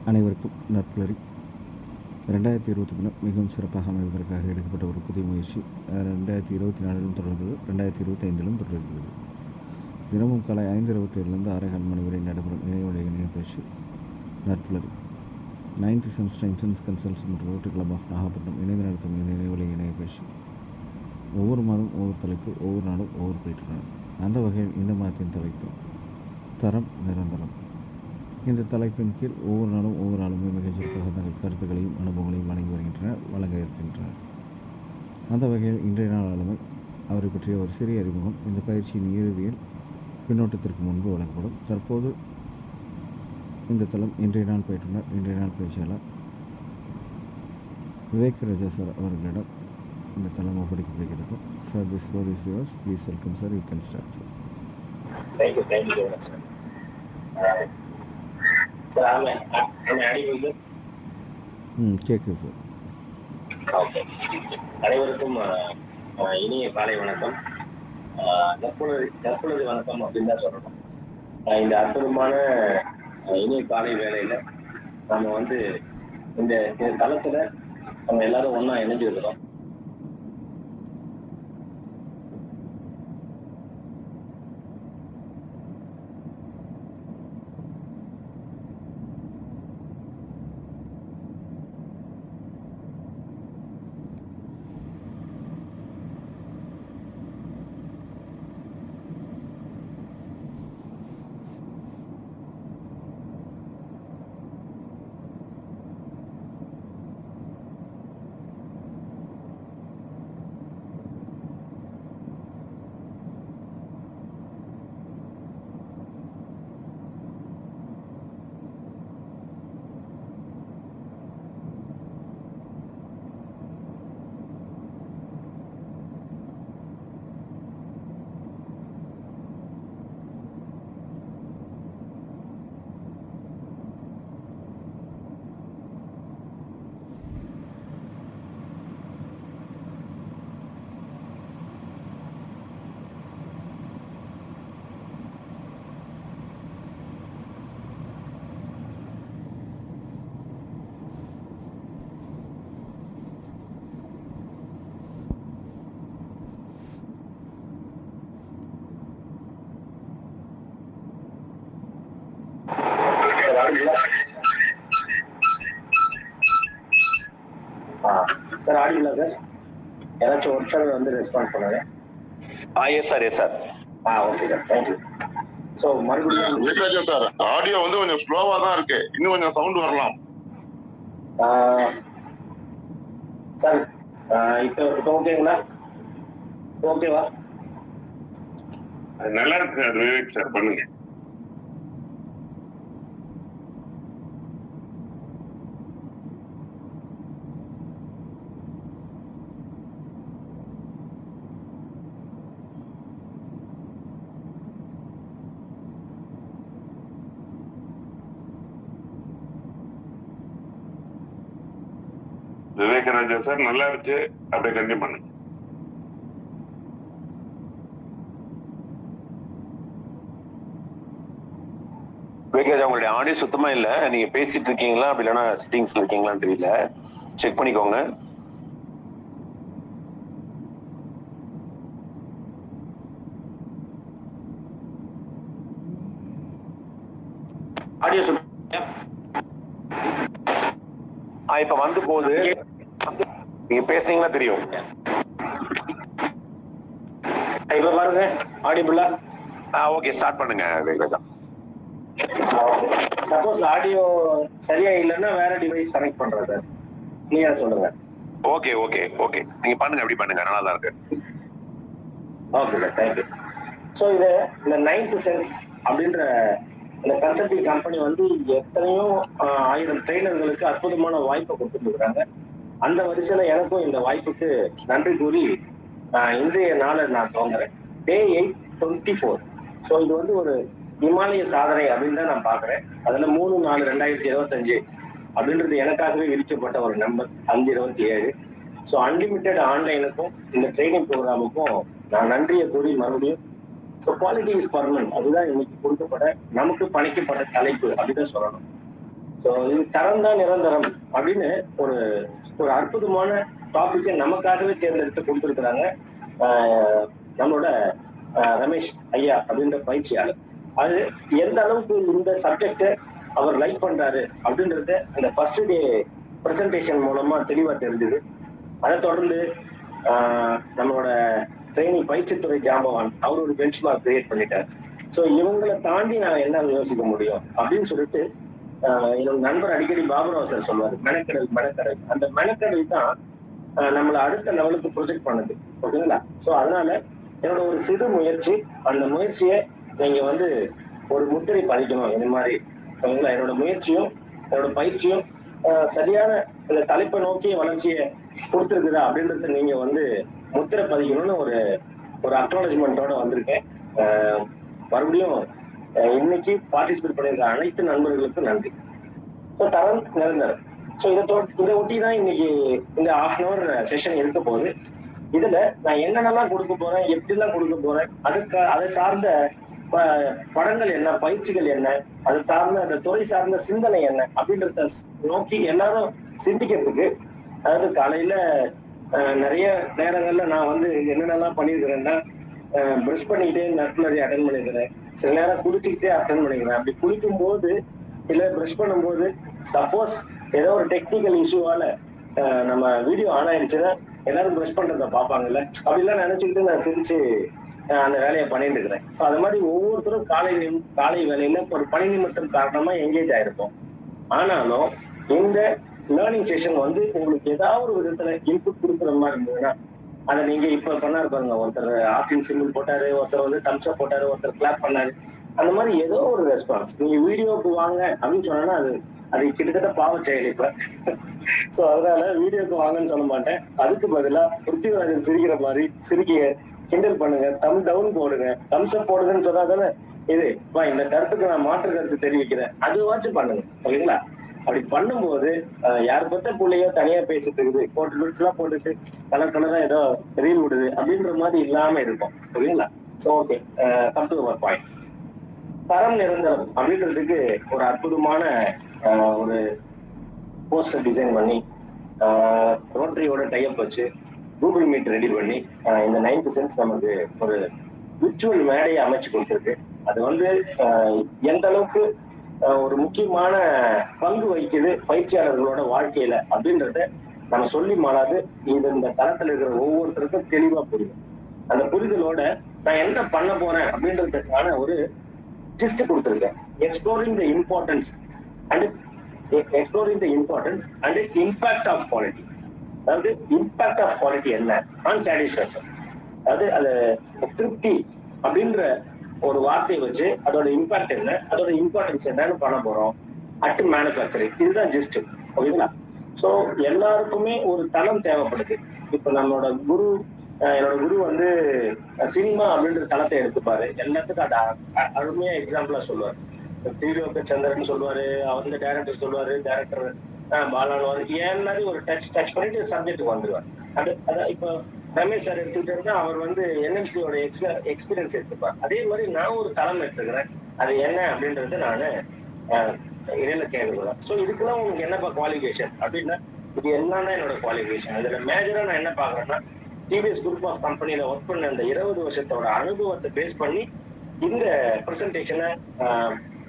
அனைவருக்கும் நற்புலரி. 2023 மிகவும் சிறப்பாக அமைவதற்காக எடுக்கப்பட்ட ஒரு புதிய முயற்சி 2024 தொடர்ந்தது, 2025 தொடர்கிறது. தினமும் காலை 5:27 6:15 மணி வரை நடைபெறும் இணைய பயிற்சி நற்புலரி. 9th செமஸ்டர் இன்சூரன்ஸ் கன்சல்ட்ஸ் மற்றும் ரோட்டரி கிளப் ஆஃப் நாகப்பட்டினம் இணைந்து நடத்தும் இணைய பயிற்சி. ஒவ்வொரு மாதம் ஒவ்வொரு தலைப்பு, ஒவ்வொரு நாளும் ஒவ்வொரு பயிற்றுனர். அந்த வகையில் இந்த மாதத்தின் தலைப்பு தரம் நிரந்தரம். இந்த தலைப்பின் கீழ் ஒவ்வொரு நாளும் ஒவ்வொரு ஆளுமே மிகச்சிறப்பாக தங்கள் கருத்துக்களையும் அனுபவங்களையும் வழங்க இருக்கின்றனர். அந்த வகையில் இன்றைய நாள் ஆளுமை, அவரை பற்றிய ஒரு சிறிய அறிமுகம் இந்த பயிற்சியின் இறுதியில் பின்னோட்டத்திற்கு முன்பு வழங்கப்படும். தற்போது இந்த தளம் இன்றைய நாள் பயிற்சியாளர் விவேக் ராஜா சார் அவர்களிடம் இந்த தளம் ஒப்படைக்கப்படுகிறது. Sir, this floor is yours. Please welcome sir. You can start sir. Thank you very much sir. கேட்குது சார். ஓகே, அனைவருக்கும் இனிய காலை வணக்கம், நற்பொழுது வணக்கம் அப்படின்னு தான் சொல்லணும். இந்த அற்புதமான இனிய காலை வேலையில நம்ம இந்த தளத்துல நம்ம எல்லாரும் ஒன்னா இணைஞ்சிருக்கிறோம். Sir ஆடிங்களா sir? யாராச்சும் ஒருத்தர் ரெஸ்பாண்ட் பண்ணுங்க. Yes sir. Okay sir, thank you. So மறுபடியும் சார், ஆடியோ கொஞ்சம் ஸ்லோவா தான் இருக்கு, இன்னும் கொஞ்சம் சவுண்ட் வரலாம் சார். இப்போ ஓகேங்களா? ஓகேவா? நல்லா இருக்கு சார். விவேக் சார் பண்ணுங்க. விவேகராஜா சார் நல்லா இருக்கு, அப்படியே கண்டினியூ பண்ணுங்க. விவேகராஜா, உங்களுடைய ஆடியோ சுத்தமா இல்ல. நீங்க பேசிட்டு இருக்கீங்களா அப்படி இல்லைன்னா செட்டிங்ஸ்ல இருக்கீங்களான்னு தெரியல, செக் பண்ணிக்கோங்க. ஆடியோ இப்ப வந்து போகுது, நீங்க பேசுனீங்கன்னா தெரியும். இப்ப பாருங்க, ஆடியபிளா? ஓகே, ஸ்டார்ட் பண்ணுங்க விவேகராஜா. சப்போஸ் ஆடியோ சரியா இல்லைன்னா வேற டிவைஸ் கனெக்ட் பண்றேன் சார், நீங்க சொல்லுங்க. ஓகே ஓகே ஓகே, நீங்க பண்ணுங்க, அப்படி பண்ணுங்க, நல்லா தான் இருக்கு. Okay sir, thank you. ஸோ இந்த 9th சென்ஸ் அப்படின்ற இந்த கன்சல்டிங் கம்பெனி எத்தனையோ 1000 ட்ரெயினர்களுக்கு அற்புதமான வாய்ப்பை கொடுத்துருக்காங்க. அந்த வரிசையில எனக்கும் இந்த வாய்ப்புக்கு நன்றி கூறி இன்றைய நாளை நான் துவங்குறேன். Day 8/24. ஸோ இது ஒரு இமாலய சாதனை அப்படின்னு தான் நான் பாக்குறேன். அதுல 3/4/2025 அப்படின்றது எனக்காகவே விதிக்கப்பட்ட ஒரு நம்பர் 5/27. ஸோ அன்லிமிட்டெட் ஆன்லைனுக்கும் இந்த ட்ரைனிங் ப்ரோக்ராமுக்கும் நான் நன்றியை கூறி மறுபடியும் ஸோ குவாலிட்டி இஸ் பர்மனன்ட், அதுதான் இன்னைக்கு கொடுக்கப்பட்ட நமக்கு பணிக்கப்பட்ட தலைப்பு அப்படின்னு சொல்லணும். ஸோ இது தரம் தான் நிரந்தரம் அப்படின்னு ஒரு ஒரு அற்புதமான டாபிக்கை நமக்காகவே தேர்ந்தெடுத்து கொடுத்துருக்குறாங்க நம்மளோட ரமேஷ் ஐயா அப்படின்ற பயிற்சியாளர். அது எந்த அளவுக்கு இந்த சப்ஜெக்ட அவர் லைக் பண்றாரு அப்படின்றத அந்த ஃபர்ஸ்ட் டே பிரசன்டேஷன் மூலமா தெளிவா தெரிஞ்சுது. அதை தொடர்ந்து நம்மளோட ட்ரைனிங் பயிற்சித்துறை ஜாம்பவான் அவர் ஒரு பெஞ்ச் மார்க் கிரியேட் பண்ணிட்டார். ஸோ இவங்களை தாண்டி நான் என்ன யோசிக்க முடியும் அப்படின்னு சொல்லிட்டு என்னோட நண்பர் அடிக்கடி பாபுராவ் சார் சொல்லுவாரு, மெனக்கடல். அந்த மெனக்கடல் தான் நம்மளை அடுத்த லெவலுக்கு ப்ரொஜெக்ட் பண்ணுது. ஓகேங்களா? ஸோ அதனால என்னோட ஒரு சிறு முயற்சி, அந்த முயற்சியை நீங்க வந்து ஒரு முத்திரை பதிக்கணும். இந்த மாதிரி ஓகேங்களா? என்னோட முயற்சியும் என்னோட பயிற்சியும் சரியான இந்த தலைப்பை நோக்கிய வளர்ச்சியை கொடுத்துருக்குதா அப்படின்றத நீங்க வந்து முத்திரை பதிக்கணும்னு ஒரு அக்னாலஜ்மெண்டோட வந்திருக்கேன். மறுபடியும் இன்னைக்கு பார்ட்டிசிபேட் பண்ணிருக்க அனைத்து நண்பர்களுக்கும் நன்றி. ஸோ தரம் நிரந்தரம். ஸோ இதை ஒட்டி தான் இன்னைக்கு இந்த 1/2 hour செஷன் இருக்க போகுது. இதுல நான் என்னென்னலாம் கொடுக்க போறேன், எப்படிலாம் கொடுக்க போறேன், அதை சார்ந்த படங்கள் என்ன, பயிற்சிகள் என்ன, அது சார்ந்த அந்த துறை சார்ந்த சிந்தனை என்ன அப்படின்றத நோக்கி எல்லாரும் சிந்திக்கிறதுக்கு, அதாவது காலையில நிறைய நேரங்கள்ல நான் வந்து என்னென்னலாம் பண்ணியிருக்கிறேன்னா, ப்ரஷ் பண்ணிக்கிட்டே நர்மலரி அட்டன் பண்ணிக்கிறேன், சில நேரம் குளிச்சுக்கிட்டே அட்டன் பண்ணிக்கிறேன். அப்படி குளிக்கும் போது இல்ல ப்ரஷ் பண்ணும்போது சப்போஸ் ஏதோ ஒரு டெக்னிக்கல் இஷ்யூவால நம்ம வீடியோ ஆன் ஆயிடுச்சுன்னா எல்லாரும் ப்ரஷ் பண்றத பார்ப்பாங்கல்ல, அப்படிலாம் நினைச்சுக்கிட்டு நான் சிரிச்சு அந்த வேலையை பண்ணிட்டு இருக்கிறேன். ஸோ அது மாதிரி ஒவ்வொருத்தரும் காலை வேலையில ஒரு பணி நிமித்தம் காரணமா எங்கேஜ் ஆயிருப்போம். ஆனாலும் இந்த லேர்னிங் செஷன் வந்து உங்களுக்கு ஏதாவது ஒரு விதத்துல இன்புட் கொடுக்குற மாதிரி இருந்ததுன்னா, அதை நீங்க இப்ப பண்ணாரு பாருங்க, ஒருத்தர் ஆப்ஷன் சிம்பிள் போட்டாரு, ஒருத்தர் வந்து தம்ஸ் அப் போட்டாரு, ஒருத்தர் கிளாப் பண்ணாரு, அந்த மாதிரி ஏதோ ஒரு ரெஸ்பான்ஸ். நீங்க வீடியோக்கு வாங்க அப்படின்னு சொன்னா அது கிட்டத்தட்ட பாவ செயல் இப்ப. சோ அதனால வீடியோக்கு வாங்கன்னு சொல்ல மாட்டேன். அதுக்கு பதிலா பிருத்திவிராஜன் சிரிக்கிற மாதிரி சிரிக்க கிண்டல் பண்ணுங்க, தம் டவுன் போடுங்க, தம்ஸ் அப் போடுங்கன்னு சொன்னா தானே இது இந்த கருத்துக்கு நான் மாற்று கருத்து தெரிவிக்கிறேன் அதுவாச்சும் பண்ணுங்க. ஓகேங்களா? அப்படி பண்ணும்போது யார் பத்த பிள்ளையோ தனியா பேசிட்டு இருக்குது, போட்டுட்டு கலரா ஏதோ ரீல் விடுது அப்படின்ற மாதிரி இல்லாம இருக்கும். ஓகேங்களா? So okay, come to our point. தரம் நிரந்தரம் அப்படின்றதுக்கு ஒரு அற்புதமான ஒரு போஸ்டர் டிசைன் பண்ணி ரோட்டரியோட டைப் வச்சு கூகுள் மீட் ரெடி பண்ணி இந்த 9th சென்ஸ் நமக்கு ஒரு விர்ச்சுவல் மேடையை அமைச்சு கொடுத்துருக்கு. அது வந்து எந்த அளவுக்கு ஒரு முக்கியமான பங்கு வகிக்குது பயிற்சியாளர்களோட வாழ்க்கையில அப்படின்றத நம்ம சொல்லி மாறாது. இது இந்த தளத்துல இருக்கிற ஒவ்வொருத்தருக்கும் தெளிவா புரியும். அந்த புரிதலோட நான் என்ன பண்ண போறேன் அப்படின்றதுக்கான ஒரு ஜிஸ்ட் கொடுத்துருக்கேன். Exploring the importance and impact of quality. அதாவது இம்பாக்ட் ஆஃப் குவாலிட்டி என்ன, ஆன் சாட்டிஸ்ஃபேக்ஷன், அதாவது அது திருப்தி அப்படின்ற ஒரு வார்த்தையை வச்சு அதோட இம்பாக்ட் என்ன, அதோட இம்பார்ட்டன்ஸ் என்னன்னு பண்ண போறோம் அட் மேனுஃபேக்சரிங். இதுதான் ஜிஸ்ட். ஓகேங்களா? ஸோ எல்லாருக்குமே ஒரு தளம் தேவைப்படுது. இப்ப என்னோட குரு வந்து சினிமா அப்படின்ற தளத்தை எடுத்துப்பாரு, எல்லாத்துக்கும் அது அருமையா எக்ஸாம்பிளா சொல்லுவாரு. திரிலோக சந்திரன் சொல்லுவாரு, அவங்க டைரக்டர் சொல்லுவாரு, டைரக்டர் பாலானவர் எல்லாரையும் ஒரு டச் பண்ணிட்டு சப்ஜெக்டுக்கு வந்துருவாரு. அதான் இப்போ ரமேஷ் சார் எடுத்துக்கிட்டா அவர் வந்து என்எல்சியோட எக்ஸ்பீரியன்ஸ் எடுத்துப்பார். அதே மாதிரி நான் ஒரு தளம் எடுத்துக்கிறேன், அது என்ன அப்படின்றது நான் இடையில கேட்கக்கூடாது. ஸோ இதுக்கெல்லாம் உங்களுக்கு என்னப்பா குவாலிஃபிகேஷன் அப்படின்னா, இது எல்லாம் தான் என்னோட குவாலிஃபிகேஷன். இதுல மேஜரா நான் என்ன பாக்குறேன்னா, டிவிஎஸ் குரூப் ஆஃப் கம்பெனில ஒர்க் பண்ண அந்த 20 வருஷத்தோட அனுபவத்தை பேஸ் பண்ணி இந்த பிரசன்டேஷனை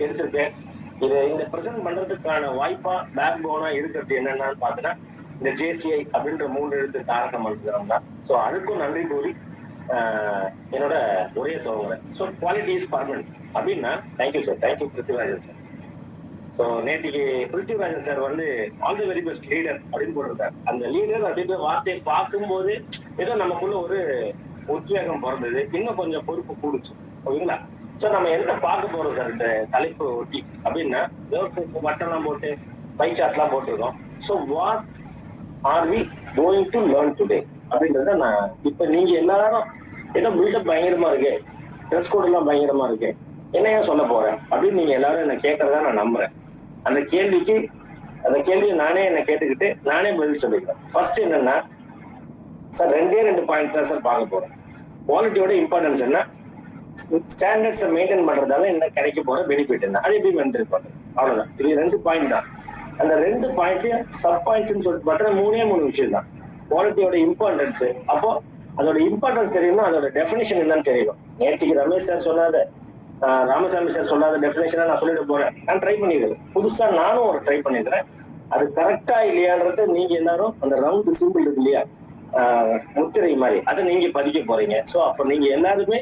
எடுத்திருக்கேன். இந்த பிரசன்ட் பண்றதுக்கான வாய்ப்பா பேக் போனா இருக்கிறது என்னன்னு பாத்தீங்கன்னா, இந்த JCI அப்படின்ற 3 எழுத்து தாரக மந்திரம் தான். ஸோ அதுக்கும் நன்றி கூறி என்னோட உரையை துவங்குறேன். ஸோ குவாலிட்டி இஸ் பர்மனன்ட் அப்படின்னா, thank you sir, thank you Prithvirajan sir. So நேற்றுக்கு பிருத்திவிராஜன் சார் வந்து all the very best leader அப்படின்னு போட்டிருந்தார். அந்த லீடர் அப்படின்ற வார்த்தையை பார்க்கும்போது ஏதோ நமக்குள்ள ஒரு உத்வேகம் பிறந்தது, இன்னும் கொஞ்சம் பொறுப்பு கூடுச்சு. ஓகேங்களா? ஸோ நம்ம என்ன பார்க்க போறோம் சார் இந்த தலைப்பு ஒட்டி அப்படின்னா, ஏதோ வட்டம்லாம் போட்டு பை சார்ட்லாம் போட்டிருக்கோம். So what are we going to learn today அப்படின்றத நான் இப்ப நீங்க எல்லாரும் ஏதோ பில்டப் பயங்கரமா இருக்கு, ட்ரெஸ் கோட் எல்லாம் பயங்கரமா இருக்கு, என்னையா சொல்ல போறேன் அப்படின்னு நீங்க எல்லாரும் என்ன கேட்கறதா நான் நம்புறேன். அந்த கேள்வியை நானே என்ன கேட்டுக்கிட்டு நானே பதில் சொல்லிக்கிறேன். ஃபர்ஸ்ட் என்னன்னா சார், 2 பாயிண்ட்ஸ் தான் சார் பார்க்க போறேன். குவாலிட்டியோட இம்பார்ட்டன்ஸ் என்ன, ஸ்டாண்டர்ட்ஸை மெயின்டைன் பண்றதால என்ன கிடைக்க போற பெனிஃபிட் என்ன, அது எப்படி மெயின்டைன் பண்றது, அவ்வளவுதான். இது 2 பாயிண்ட் தான். அந்த 2 பாயிண்ட் சப் பாயிண்ட்ஸ் சொல்லிட்டு பார்த்தா 3 விஷயம் தான். குவாலிட்டியோட இம்பார்ட்டன்ஸ். அப்போ அதோட இம்பார்ட்டன்ஸ் தெரியும்னா அதோட டெஃபினேஷன் என்னன்னு தெரியணும். நேற்றுக்கு ரமேஷ் சார் சொல்லாத, ராமசாமி சார் சொல்லாத டெஃபினேஷனா நான் சொல்லிட்டு போறேன். நான் ட்ரை பண்ணிக்கிறேன், புதுசா நானும் ஒரு ட்ரை பண்ணிக்கிறேன். அது கரெக்டா இல்லையான்றத நீங்க எல்லாரும் அந்த ரவுண்ட் சிம்பிள் இருக்கு இல்லையா, முத்திரை மாதிரி, அதை நீங்க பதிக்க போறீங்க. ஸோ அப்போ நீங்க எல்லாருமே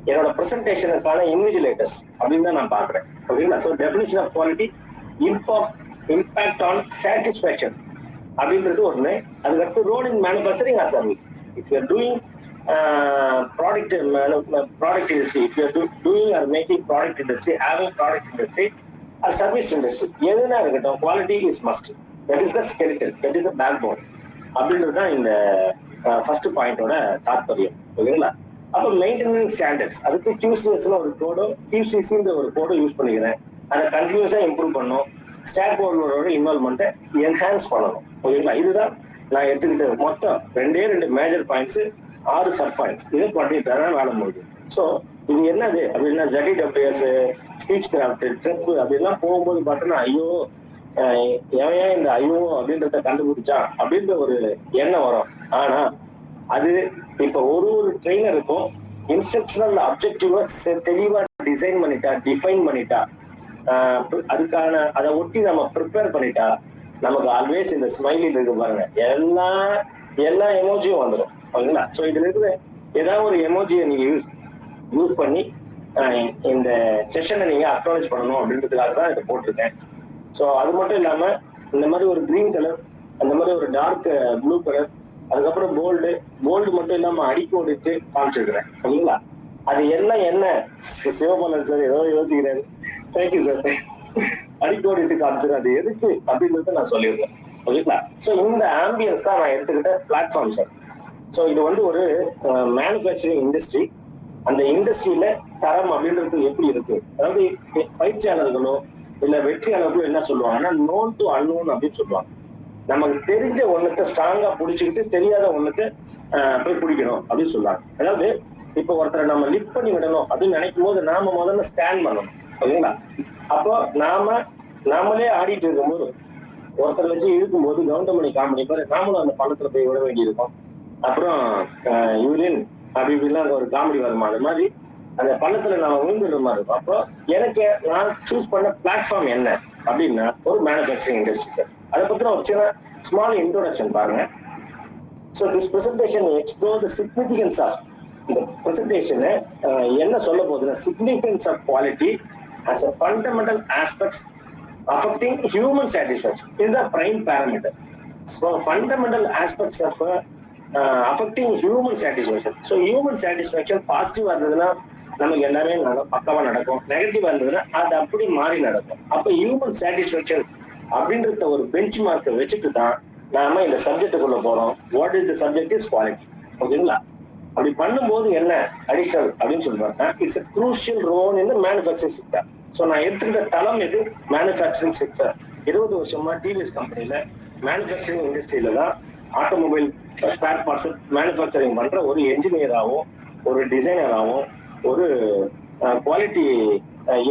என்னோட பிரசன்டேஷனுக்கான இன்விஜிலேட்டர்ஸ் அப்படின்னு தான் நான் பாக்குறேன். ஓகேங்களா? So definition of quality, impact on satisfaction அப்படின்றது ஒண்ணு. அதுக்கடுத்து role in manufacturing or service. If you are doing product industry, if you are doing or making product industry, having product industry or service industry, எதுனா இருக்கட்டும், quality is must. That is the skeleton, that is the backbone அப்படின்றது தான் இந்த first பாயிண்டோட தாற்பயம். ஓகேங்களா? அப்போ maintenance standards, அதுக்கு QCS ஒரு கோடோ, QCCன்ற ஒரு கோடோ யூஸ் பண்ணிக்கிறேன். அதை கண்டினியூஸா இம்ப்ரூவ் பண்ணணும். ஸ்டாக் ஹோல்டரோட இன்வால்வ்மெண்ட்டை என்ஹான்ஸ் பண்ணணும். ஓகேங்களா? இதுதான் நான் எடுத்துக்கிட்டது. மொத்தம் 2 மேஜர் பாயிண்ட்ஸ், 6 சப் பாயிண்ட்ஸ். இதை பண்ணிட்டு வேலை முடியுது. ஸோ இது என்னது அப்படின்னா ZDWS, ஸ்பீச் கிராஃப்ட், ட்ரிப் அப்படின்லாம் போகும்போது பார்த்தோன்னா ஐயோ ஏன் இந்த ஐயோ அப்படின்றத கண்டுபிடிச்சா அப்படின்ற ஒரு எண்ணம் வரும். ஆனா அது இப்ப ஒரு ட்ரெயினருக்கும் இன்ஸ்ட்ரக்ஷனல் அப்ஜெக்டிவா தெளிவா டிசைன் பண்ணிட்டா, டிஃபைன் பண்ணிட்டா, அதுக்கான அதை ஒட்டி நம்ம ப்ரிப்பேர் பண்ணிட்டா, நமக்கு ஆல்வேஸ் இந்த ஸ்மைலில் இருக்கு பாருங்க, எல்லா எமோஜியும் வந்துடும். ஓகேங்களா? ஸோ இதுல இருக்கிற ஏதாவது ஒரு எமோஜியை நீங்க யூஸ் பண்ணி இந்த செஷனை நீங்க அக்னாலேஜ் பண்ணணும் அப்படின்றதுக்காக தான் இதை போட்டிருக்கேன். ஸோ அது மட்டும் இல்லாம இந்த மாதிரி ஒரு கிரீன் கலர், அந்த மாதிரி ஒரு டார்க் ப்ளூ கலர், அதுக்கப்புறம் போல்டு மட்டும் இல்லாம அடிக்கோடிட்டு காமிச்சிருக்கிறேன். ஓகேங்களா? அது எல்லாம் என்ன சிவபாலன் சார் ஏதோ யோசிக்கிறாரு. Thank you sir. அடிக்கோடிட்டு காமிச்சிருக்கேன், அது எதுக்கு அப்படின்றத நான் சொல்லியிருக்கேன். ஓகேங்களா? ஸோ இந்த ஆம்பியன்ஸ் தான் நான் எடுத்துக்கிட்ட பிளாட்ஃபார்ம் சார். ஸோ இது வந்து ஒரு மேனுஃபேக்சரிங் இண்டஸ்ட்ரி. அந்த இண்டஸ்ட்ரியில தரம் அப்படின்றது எப்படி இருக்கு, அதாவது பயிற்சியாளர்களோ இல்ல வெற்றியாளர்களோ என்ன சொல்லுவாங்கன்னா நோன் டு அன்னோன் அப்படின்னு சொல்லுவாங்க. நமக்கு தெரிஞ்ச ஒண்ணுத்த ஸ்ட்ராங்கா பிடிச்சிக்கிட்டு தெரியாத ஒண்ணுத்த போய் பிடிக்கணும் அப்படின்னு சொல்லுவாங்க. அதாவது இப்ப ஒருத்தரை நம்ம லிஃப்ட் பண்ணி விடணும் அப்படின்னு நினைக்கும் போது நாம முதல்ல ஸ்டாண்ட் பண்ணணும். ஓகேங்களா? அப்போ நாமளே ஆடிட்டு இருக்கும்போது ஒருத்தர் வச்சு இழுக்கும் போது கவுண்டமணி காமெடி பாரு, நாமளும் அந்த பள்ளத்துல போய் விட வேண்டி இருக்கும். அப்புறம் யூரின் அப்படி இப்படிலாம் ஒரு காமெடி வருமா, அது மாதிரி அந்த பள்ளத்துல நம்ம விழுந்துடுற மாதிரி இருக்கும். அப்போ எனக்கு நான் சூஸ் பண்ண பிளாட்ஃபார்ம் என்ன அப்படின்னா ஒரு மேனுஃபேக்சரிங் இண்டஸ்ட்ரி சார். அதை பத்தின ஒரு சின்ன ஸ்மால் இன்ட்ரோடக்ஷன் பாருங்க. So this presentation explore the significance of, இந்த பிரசன்டேஷன் என்ன சொல்ல போகுதுன்னா significance of quality as a fundamental aspects affecting human satisfaction. Is the prime parameter. So fundamental aspects of affecting human satisfaction. So human satisfaction பாசிட்டிவா இருந்ததுன்னா நமக்கு எல்லாமே பக்கவா நடக்கும், நெகட்டிவா இருந்ததுன்னா அது அப்படி மாறி நடக்கும். அப்ப ஹியூமன் சாட்டிஸ்ஃபேக்ஷன் அப்படின்றத ஒரு பெஞ்ச் மார்க்கை வச்சுட்டு தான் நாம இந்த சப்ஜெக்டுக்குள்ள போறோம். What is the subject is quality. ஓகேங்களா? அப்படி பண்ணும்போது என்ன அடிஷனல் அப்படின்னு சொல்றாங்க, it's a crucial role in the manufacturing sector. So நான் எடுத்துக்கிட்ட தளம் இது மேனுஃபேக்சரிங் செக்டர். 20 வருஷமா டிவிஎஸ் கம்பெனில மேனுஃபேக்சரிங் இண்டஸ்ட்ரியில தான் ஆட்டோமொபைல் ஸ்பேர் பார்ட்ஸ் மேனுஃபேக்சரிங் பண்ற ஒரு என்ஜினியராகவும், ஒரு டிசைனராகவும், ஒரு குவாலிட்டி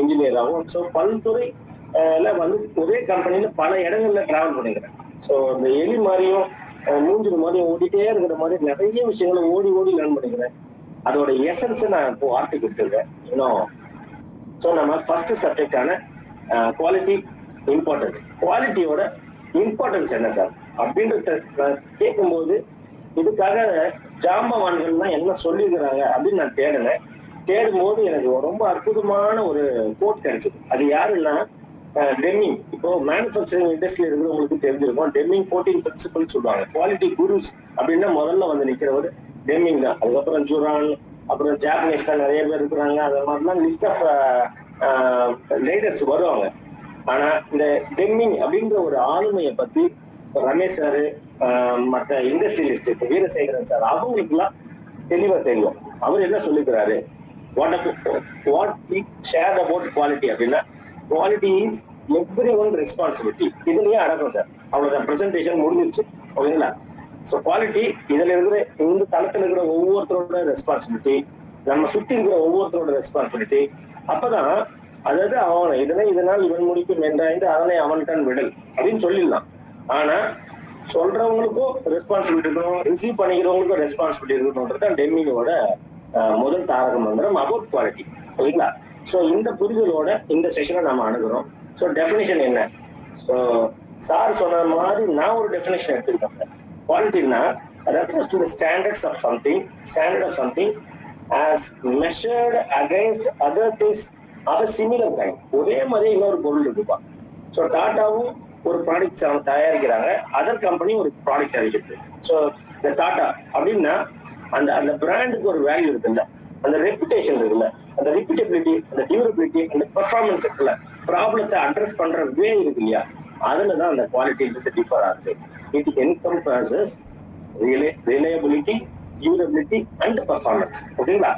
இன்ஜினியராகவும், ஸோ பல்துறையில வந்து ஒரே கம்பெனில பல இடங்கள்ல டிராவல் பண்ணிக்கிறேன். ஸோ இந்த எலி மாதிரியும் மூஞ்சில் மாதிரியும் ஓடிட்டே இருக்கிற மாதிரி நிறைய விஷயங்களை ஓடி லேர்ன் பண்ணிக்கிறேன். அதோட எசன்ஸை நான் இப்போ வார்த்தைக்கு எடுத்துருக்கேன் இன்னும். ஸோ நம்ம ஃபர்ஸ்ட் சப்ஜெக்டான குவாலிட்டி இம்பார்ட்டன்ஸ், குவாலிட்டியோட இம்பார்ட்டன்ஸ் என்ன சார் அப்படின்றத கேட்கும்போது இதுக்காக ஜாம்பவான்கள்லாம் என்ன சொல்லியிருக்கிறாங்க அப்படின்னு நான் தேடும்போது எனக்கு ரொம்ப அற்புதமான ஒரு கோட் கிடைச்சது. அது யாருன்னா டெம்மிங். இப்போ மேனுஃபேக்சரிங் இண்டஸ்ட்ரியில் இருக்கிறவங்களுக்கு தெரிஞ்சிருக்கும், டெம்மிங் 14 பிரின்சிபல் சொல்லுவாங்க. குவாலிட்டி குருஸ் அப்படின்னா முதல்ல வந்து நிற்கிறவர் டெம்மிங் தான். அதுக்கப்புறம் ஜுரான், அப்புறம் ஜாப்பனீஸ்ல நிறைய பேர் இருக்கிறாங்க. அது மாதிரிலாம் லிஸ்ட் ஆஃப் லைடர்ஸ் வருவாங்க. ஆனா இந்த டெம்மிங் அப்படின்ற ஒரு ஆளுமையை பத்தி ரமேஷ் சாரு, மற்ற இண்டஸ்ட்ரியலிஸ்ட் இப்போ வீரசேகரன் சார் அவங்களுக்குலாம் தெளிவா தெரியும். அவர் என்ன சொல்லிக்கிறாரு, what he shared about quality அப்படின்னா quality is every one responsibility. இதுலயே அடக்கும் சார். அவ்வளவுதான், பிரசன்டேஷன் முடிஞ்சிருச்சு. ஓகேங்களா? ஸோ குவாலிட்டி இதுல இருக்கிற இந்த தளத்துல இருக்கிற ஒவ்வொருத்தரோட ரெஸ்பான்சிபிலிட்டி, நம்ம சுத்தி இருக்கிற ஒவ்வொருத்தரோட ரெஸ்பான்சிபிலிட்டி. அப்பதான் அதாவது அவன் இதனால் இவன் முடிக்கும் என்றாய்ந்து அதனை அவன்கிட்ட விடல் அப்படின்னு சொல்லிடலாம். ஆனா சொல்றவங்களுக்கும் ரெஸ்பான்சிபிலிட்டி இருக்கணும், ரிசீவ் பண்ணிக்கிறவங்களுக்கும் ரெஸ்பான்சிபிலிட்டி இருக்கணும்ன்றது டெம்மிங்கோட முதல் தாரக மந்திரம் அபவுட் குவாலிட்டி. ஓகேங்களா? ஸோ இந்த புரிதலோட இந்த செஷனை நம்ம அணுகிறோம். ஸோ டெஃபினிஷன் என்ன? ஸோ சார் சொன்ன மாதிரி நான் ஒரு டெஃபினேஷன் எடுத்துக்கிட்டேன் sir. குவாலிட்டினா refers to the standard of something as measured against other things of a similar kind. ஒரே மாதிரி இன்னொரு பொருள் இருக்குப்பா. ஸோ டாட்டாவும் ஒரு ப்ராடக்ட் தயாரிக்கிறாங்க, அதர் கம்பெனி ஒரு ப்ராடக்ட் தயாரிக்கிறது. ஸோ இந்த டாட்டா அப்படின்னா அந்த அந்த பிராண்டுக்கு ஒரு வேல்யூ இருக்குல்ல, அந்த ரெப்புடேஷன் இருக்குல்ல, அந்த ரிப்பீட்டபிலிட்டி, அந்த டியூரபிலிட்டி, அந்த பெர்ஃபார்மன்ஸ் இருக்குல்ல, ப்ராப்ளத்தை அட்ரஸ் பண்ற வே இருக்கு இல்லையா, அதுலதான் அந்த குவாலிட்டி டிஃபர் ஆகுது. It encompasses reliability, durability and performance. ஓகேங்களா?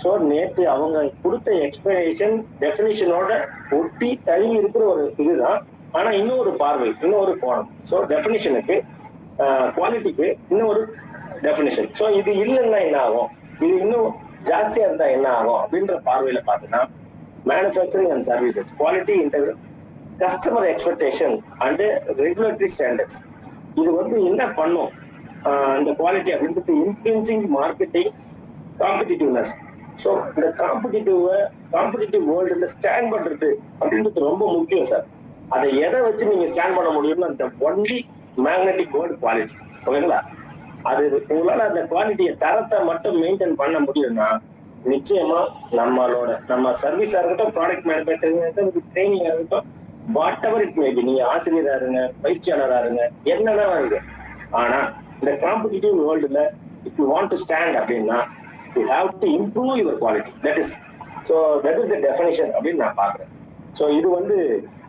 ஸோ நேற்று அவங்க கொடுத்த எக்ஸ்பிளனேஷன் டெஃபினிஷனோட ஒட்டி தழுவி இருக்கிற ஒரு இதுதான். ஆனா இன்னொரு பார்வை, இன்னொரு கோணம். ஸோ டெஃபினிஷனுக்கு குவாலிட்டிக்கு இன்னொரு டெஃபினிஷன். ஸோ இது இல்லைன்னா என்ன ஆகும், இது இன்னும் ஜாஸ்தியா இருந்தா என்ன ஆகும் அப்படின்ற பார்வையில பார்த்தீங்கன்னா manufacturing and services quality integral customer expectation and regulatory standards. இது என்ன பண்ணும் இந்த குவாலிட்டி அப்படின்றது இன்ஃப்ளூயன்சிங் மார்க்கெட்டிங் காம்படிட்டிவ்னஸ். ஸோ இந்த காம்படிட்டிவ் வேர்ல்டுல ஸ்டாண்ட் பண்றது அப்படின்றது ரொம்ப முக்கியம் சார். அதை எதை வச்சு நீங்க ஸ்டாண்ட் பண்ண முடியும்னா அந்த ஒன்லி மேக்னெட்டிக் வேர்ல்டு குவாலிட்டி. ஓகேங்களா? அது உங்களால அந்த குவாலிட்டியை தரத்தை மட்டும் மெயின்டைன் பண்ண முடியும்னா நிச்சயமா நம்ம சர்வீஸா இருக்கட்டும், ப்ராடக்ட் மேனுஃபேக்சரிங் இருக்கட்டும், ட்ரைனிங்கா இருக்கட்டும், வாட் எவர் இட் மேபி, நீங்க ஆசிரியரா இருங்க, பயிற்சியாளரா இருங்க, என்னன்னா இருக்கு. ஆனா இந்த காம்படிட்டிவ் வேர்ல்டுல if you want to stand அப்படின்னா you have to improve your quality. That is the definition அப்படின்னு நான் பாக்குறேன். ஸோ இது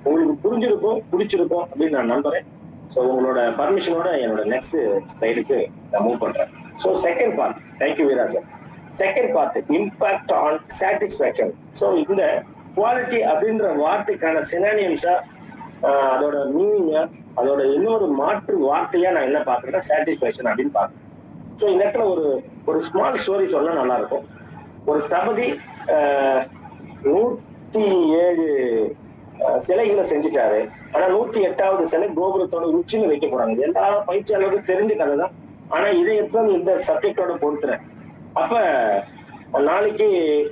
உங்களுக்கு பிடிச்சிருக்கும் அப்படின்னு நான் நம்புறேன். ஸோ உங்களோட பர்மிஷனோட என்னோட நெக்ஸ்ட் ஸ்லைடுக்கு நான் மூவ் பண்றேன். So second part, thank you Veera sir. Second part impact on satisfaction. So இந்த குவாலிட்டி அப்படின்ற வார்த்தைக்கான சினானியம்ஸா, அதோட மீனிங்கா, அதோட இன்னொரு மாற்று வார்த்தையா நான் என்ன பாக்குறேன்னா சாட்டிஸ்ஃபேக்ஷன் அப்படின்னு பாக்குறேன். ஸோ இந்த இடத்துல ஒரு ஸ்மால் ஸ்டோரி சொன்னா நல்லா இருக்கும். ஒரு ஸ்தபதி 107 சிலைகளை செஞ்சுட்டாரு. ஆனா 108வது சிலை கோபுரத்தோட உச்சின்னு வைக்க போறாங்க. எல்லா பயிற்சியாளருக்கும் தெரிஞ்ச கதை தான். ஆனா இதை எடுத்து இந்த சப்ஜெக்டோட பொறுத்துறேன். அப்ப நாளைக்கு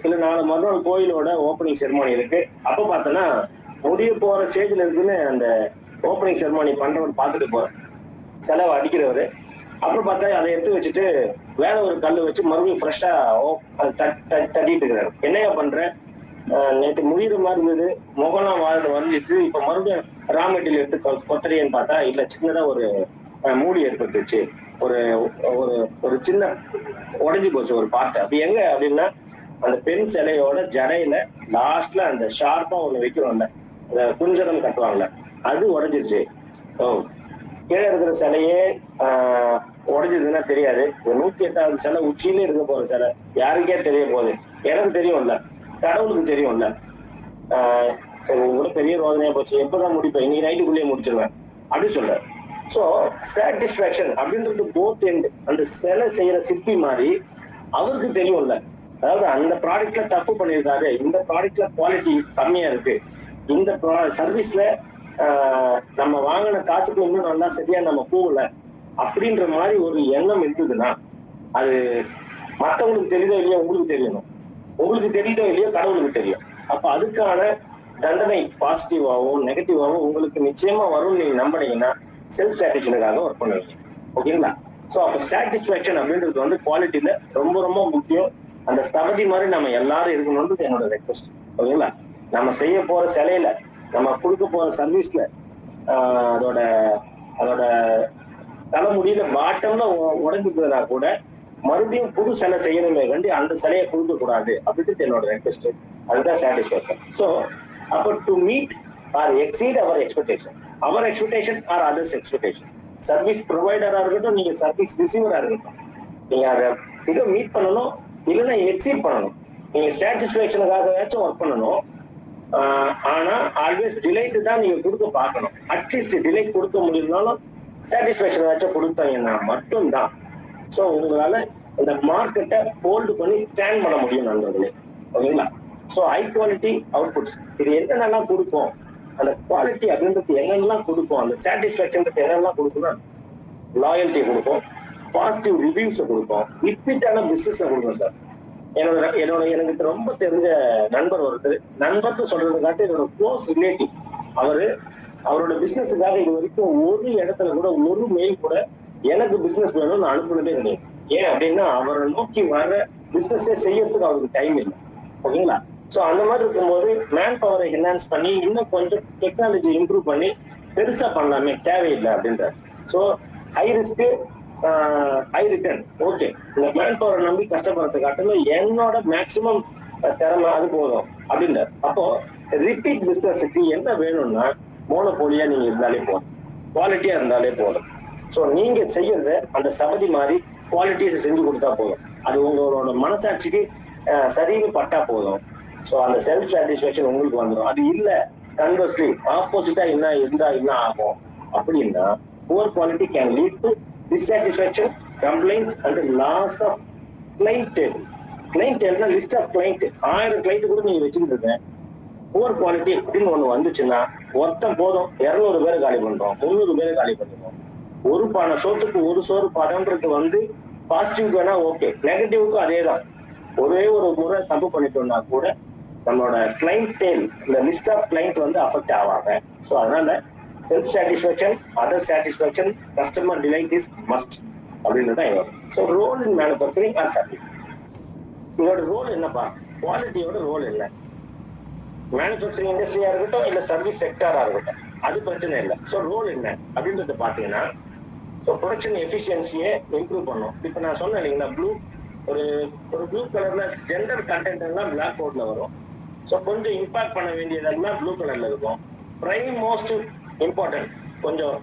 இல்ல நாலு மறுநாள் கோயிலோட ஓப்பனிங் செரமோனி இருக்கு. அப்ப பார்த்தோன்னா முடிய போற ஸ்டேஜ்ல இருக்குன்னு அந்த ஓப்பனிங் செரமோனி பண்றவர் பார்த்துட்டு போறேன், செலவு அடிக்கிறவரு. அப்புறம் பார்த்தா அதை எடுத்து வச்சுட்டு வேற ஒரு கல் வச்சு மறுபடியும் ஃப்ரெஷ்ஷா தட்டிட்டு இருக்கிறாரு. என்னையா பண்றேன், நேற்று முடிகிற மாதிரி இருந்தது, முகம்லாம் வந்துட்டு இப்ப மறுபடியும் ரா மெட்டீரியல் எடுத்து கொத்தரியன்னு பார்த்தா இல்ல, சின்னதா ஒரு மூடி ஏற்பட்டுச்சு, ஒரு ஒரு ஒரு சின்ன உடைஞ்சு போச்சு ஒரு பாட்டு. அப்படி எங்க அப்படின்னா அந்த பெண் சிலையோட ஜடையில லாஸ்ட்ல அந்த ஷார்ப்பா ஒண்ணு வைக்கிறோம்ல, அந்த குஞ்சரம் கட்டுவாங்கல்ல, அது உடைஞ்சிருச்சு. கீழே இருக்கிற சிலையே உடைஞ்சதுன்னா தெரியாது. 108வது சிலை உச்சியிலே இருக்க போற சிலை யாருக்கே தெரிய போகுது, எனக்கு தெரியும்ல, கடவுளுக்கு தெரியும்ல. சரி கூட பெரிய ரோதனையா போச்சு, எப்பதான் முடிப்பேன், இன்னைக்கு நைட்டுக்குள்ளேயே முடிச்சிருவேன் அப்படின்னு சொல்றாரு. ஸோ சாட்டிஸ்ஃபேக்ஷன் அப்படின்றது போத் எண்ட். அந்த சிலை செய்யற சிற்பி மாதிரி அவருக்கு தெரியும்ல, அதாவது அந்த ப்ராடக்ட்ல தப்பு பண்ணியிருக்காரு, இந்த ப்ராடக்ட்ல குவாலிட்டி கம்மியா இருக்கு, இந்த சர்வீஸ்ல நம்ம வாங்கின காசுக்கு இன்னும் நல்லா சரியா நம்ம போகல அப்படின்ற மாதிரி ஒரு எண்ணம் இருந்ததுன்னா அது மற்றவங்களுக்கு தெரியுதோ இல்லையோ உங்களுக்கு தெரியணும், உங்களுக்கு தெரியுதோ இல்லையோ கடவுளுக்கு தெரியும். அப்ப அதுக்கான தண்டனை பாசிட்டிவாகவும் நெகட்டிவாகவும் உங்களுக்கு நிச்சயமா வரும்னு நீங்க நம்பினீங்கன்னா செல்ஃப் சாட்டிஸ்ஃபேக்ஷனுக்காக ஒர்க் பண்ணுவீங்க. ஓகேங்களா? ஸோ அப்ப சாட்டிஸ்ஃபேக்ஷன் அப்படின்றது குவாலிட்டியில ரொம்ப ரொம்ப முக்கியம். அந்த ஸ்தபதி மாதிரி நம்ம எல்லாரும் இருக்கணும்ன்றது என்னோட ரெக்வஸ்ட். ஓகேங்களா? நம்ம செய்ய போற சிலையில, நம்ம கொடுக்க போற சர்வீஸ்ல அதோட தலைமுடியில பாட்டம்ல உடைஞ்சிருந்ததுனா கூட மறுபடியும் புது சிலை செய்யணுமே கண்டி அந்த சிலையை கொடுக்க கூடாது அப்படின்ட்டு என்னோட ரெக்வஸ்ட். அதுதான் சாட்டிஸ்ஃபேக்ஷன். ஸோ அப்போ டு மீட் ஆர் எக்ஸீட் அவர் expectation or others expectation. Service ப்ரொவைடரா இருக்கட்டும், நீங்க சர்வீஸ் ரிசீவரா இருக்கட்டும், நீங்க அதை இதை மீட் பண்ணணும், இல்லைன்னா எக்ஸீட் பண்ணணும். நீங்க சாட்டிஸ்ஃபேக்ஷனுக்காகவாச்சும் ஒர்க் பண்ணணும். ஆனா ஆல்வேஸ் டிலைட் தான் நீங்க கொடுக்க பார்க்கணும். அட்லீஸ்ட் டிலைட் கொடுக்க முடியும்னாலும் சாட்டிஸ்ஃபேக்ஷன் ஏதாச்சும் கொடுத்தாங்கன்னா மட்டும்தான் ஸோ உங்களால இந்த மார்க்கெட்டை ஹோல்டு பண்ணி ஸ்டாண்ட் பண்ண முடியும் நண்பர்களே. ஓகேங்களா? ஸோ ஹை குவாலிட்டி அவுட்புட்ஸ் இது என்னென்னலாம் கொடுக்கும், அந்த குவாலிட்டி அப்படின்றது என்னென்னலாம் கொடுக்கும், அந்த சாட்டிஸ்ஃபேக்ஷன்றது என்னென்னலாம் கொடுக்கும்னா லாயல்ட்டி கொடுக்கும், பாசிட்டிவ் ரிவ்யூஸை கொடுக்கும், ரிப்பீட்டான பிசினஸை கொடுக்கும் சார். எனக்கு ரொம்ப தெரிஞ்ச நண்பர் ஒருத்தர், நண்பர்னு சொல்றதுக்காட்டி என்னோட க்ளோஸ் ரிலேட்டிவ், அவரோட பிசினஸுக்காக இது வரைக்கும் ஒரு இடத்துல கூட ஒரு மெயில் கூட எனக்கு பிசினஸ் வேணும்னு அனுப்புனதே கிடையாது. ஏன் அப்படின்னா அவரை நோக்கி வர பிசினஸே செய்யறதுக்கு அவருக்கு டைம் இல்லை. ஓகேங்களா? ஸோ அந்த மாதிரி இருக்கும்போது மேன் பவரை என்ஹான்ஸ் பண்ணி இன்னும் கொஞ்சம் டெக்னாலஜி இம்ப்ரூவ் பண்ணி பெருசா பண்ணலாமே, தேவையில்லை அப்படின்றார். So high risk high return. Okay, இந்த மேன் பவரை நம்பி கஷ்டப்படுறதை காட்டிலும் என்னோட மேக்சிமம் திறமை அது போதும் அப்படின்றார். அப்போ ரிப்பீட் பிசினஸுக்கு என்ன வேணும்னா மோனோபோலியா நீங்க இருந்தாலே போதும், குவாலிட்டியா இருந்தாலே போதும். ஸோ நீங்க செய்யறத அந்த சபதி மாதிரி குவாலிட்டியை செஞ்சு கொடுத்தா போதும், அது உங்களோட மனசாட்சிக்கு சரின்னு பட்டா போதும். ஸோ அந்த செல்ஃப் சாட்டிஸ்பேக்ஷன் உங்களுக்கு வந்துடும். அது இல்ல கன்வர்ஸ்லி ஆப்போசிட்டா இருந்தா என்ன ஆகும் அப்படின்னா poor quality can lead to dissatisfaction, complaints and loss of clientele. கிளைண்டேல்னா லிஸ்ட் ஆஃப் கிளைண்ட், 1000 கிளைண்ட் கூட நீங்க வச்சிருந்தீங்க. புவர் குவாலிட்டி அப்படின்னு ஒண்ணு வந்துச்சுன்னா ஒருத்தம் போதும் 200 பேரை காலி பண்றோம், 300 பேரை காலி பண்ணுறோம். ஒரு பானை சோத்துக்கு ஒரு சோறு பதம்ன்றது வந்து பாசிட்டிவ் வேணா ஓகே, நெகட்டிவ்க்கும் அதே தான். ஒரே ஒரு முறை தப்பு பண்ணிட்டோம்னா கூட நம்மளோட கிளைண்டேல், இந்த லிஸ்ட் ஆஃப் கிளைண்ட் வந்து அஃபெக்ட் ஆவாங்க. ஸோ அதனால self satisfaction, other satisfaction, customer delight is must அப்படின்றது தான் இதோட. So role in manufacturing or service, இதோட ரோல் என்னப்பா, குவாலிட்டியோட ரோல் என்ன? மேனுஃபேக்சரிங் இண்டஸ்ட்ரியா இருக்கட்டும் இல்ல சர்வீஸ் செக்டரா இருக்கட்டும், அது பிரச்சனை இல்லை. ஸோ ரோல் என்ன அப்படின்றத பாத்தீங்கன்னா, ஸோ ப்ரொடக்ஷன் எஃபிஷியன்சியை இம்ப்ரூவ் பண்ணும். இப்போ நான் சொன்னேன் இல்லைங்களா, ஒரு ப்ளூ கலர்ல ஜெண்டர் கண்டென்ட் எல்லாம் பிளாக் போர்ட்ல வரும். ஸோ கொஞ்சம் இம்பாக்ட் பண்ண வேண்டியதெல்லாம் ப்ளூ கலர்ல இருக்கும். பிரைம் மோஸ்ட் இம்பார்ட்டன்ட் கொஞ்சம்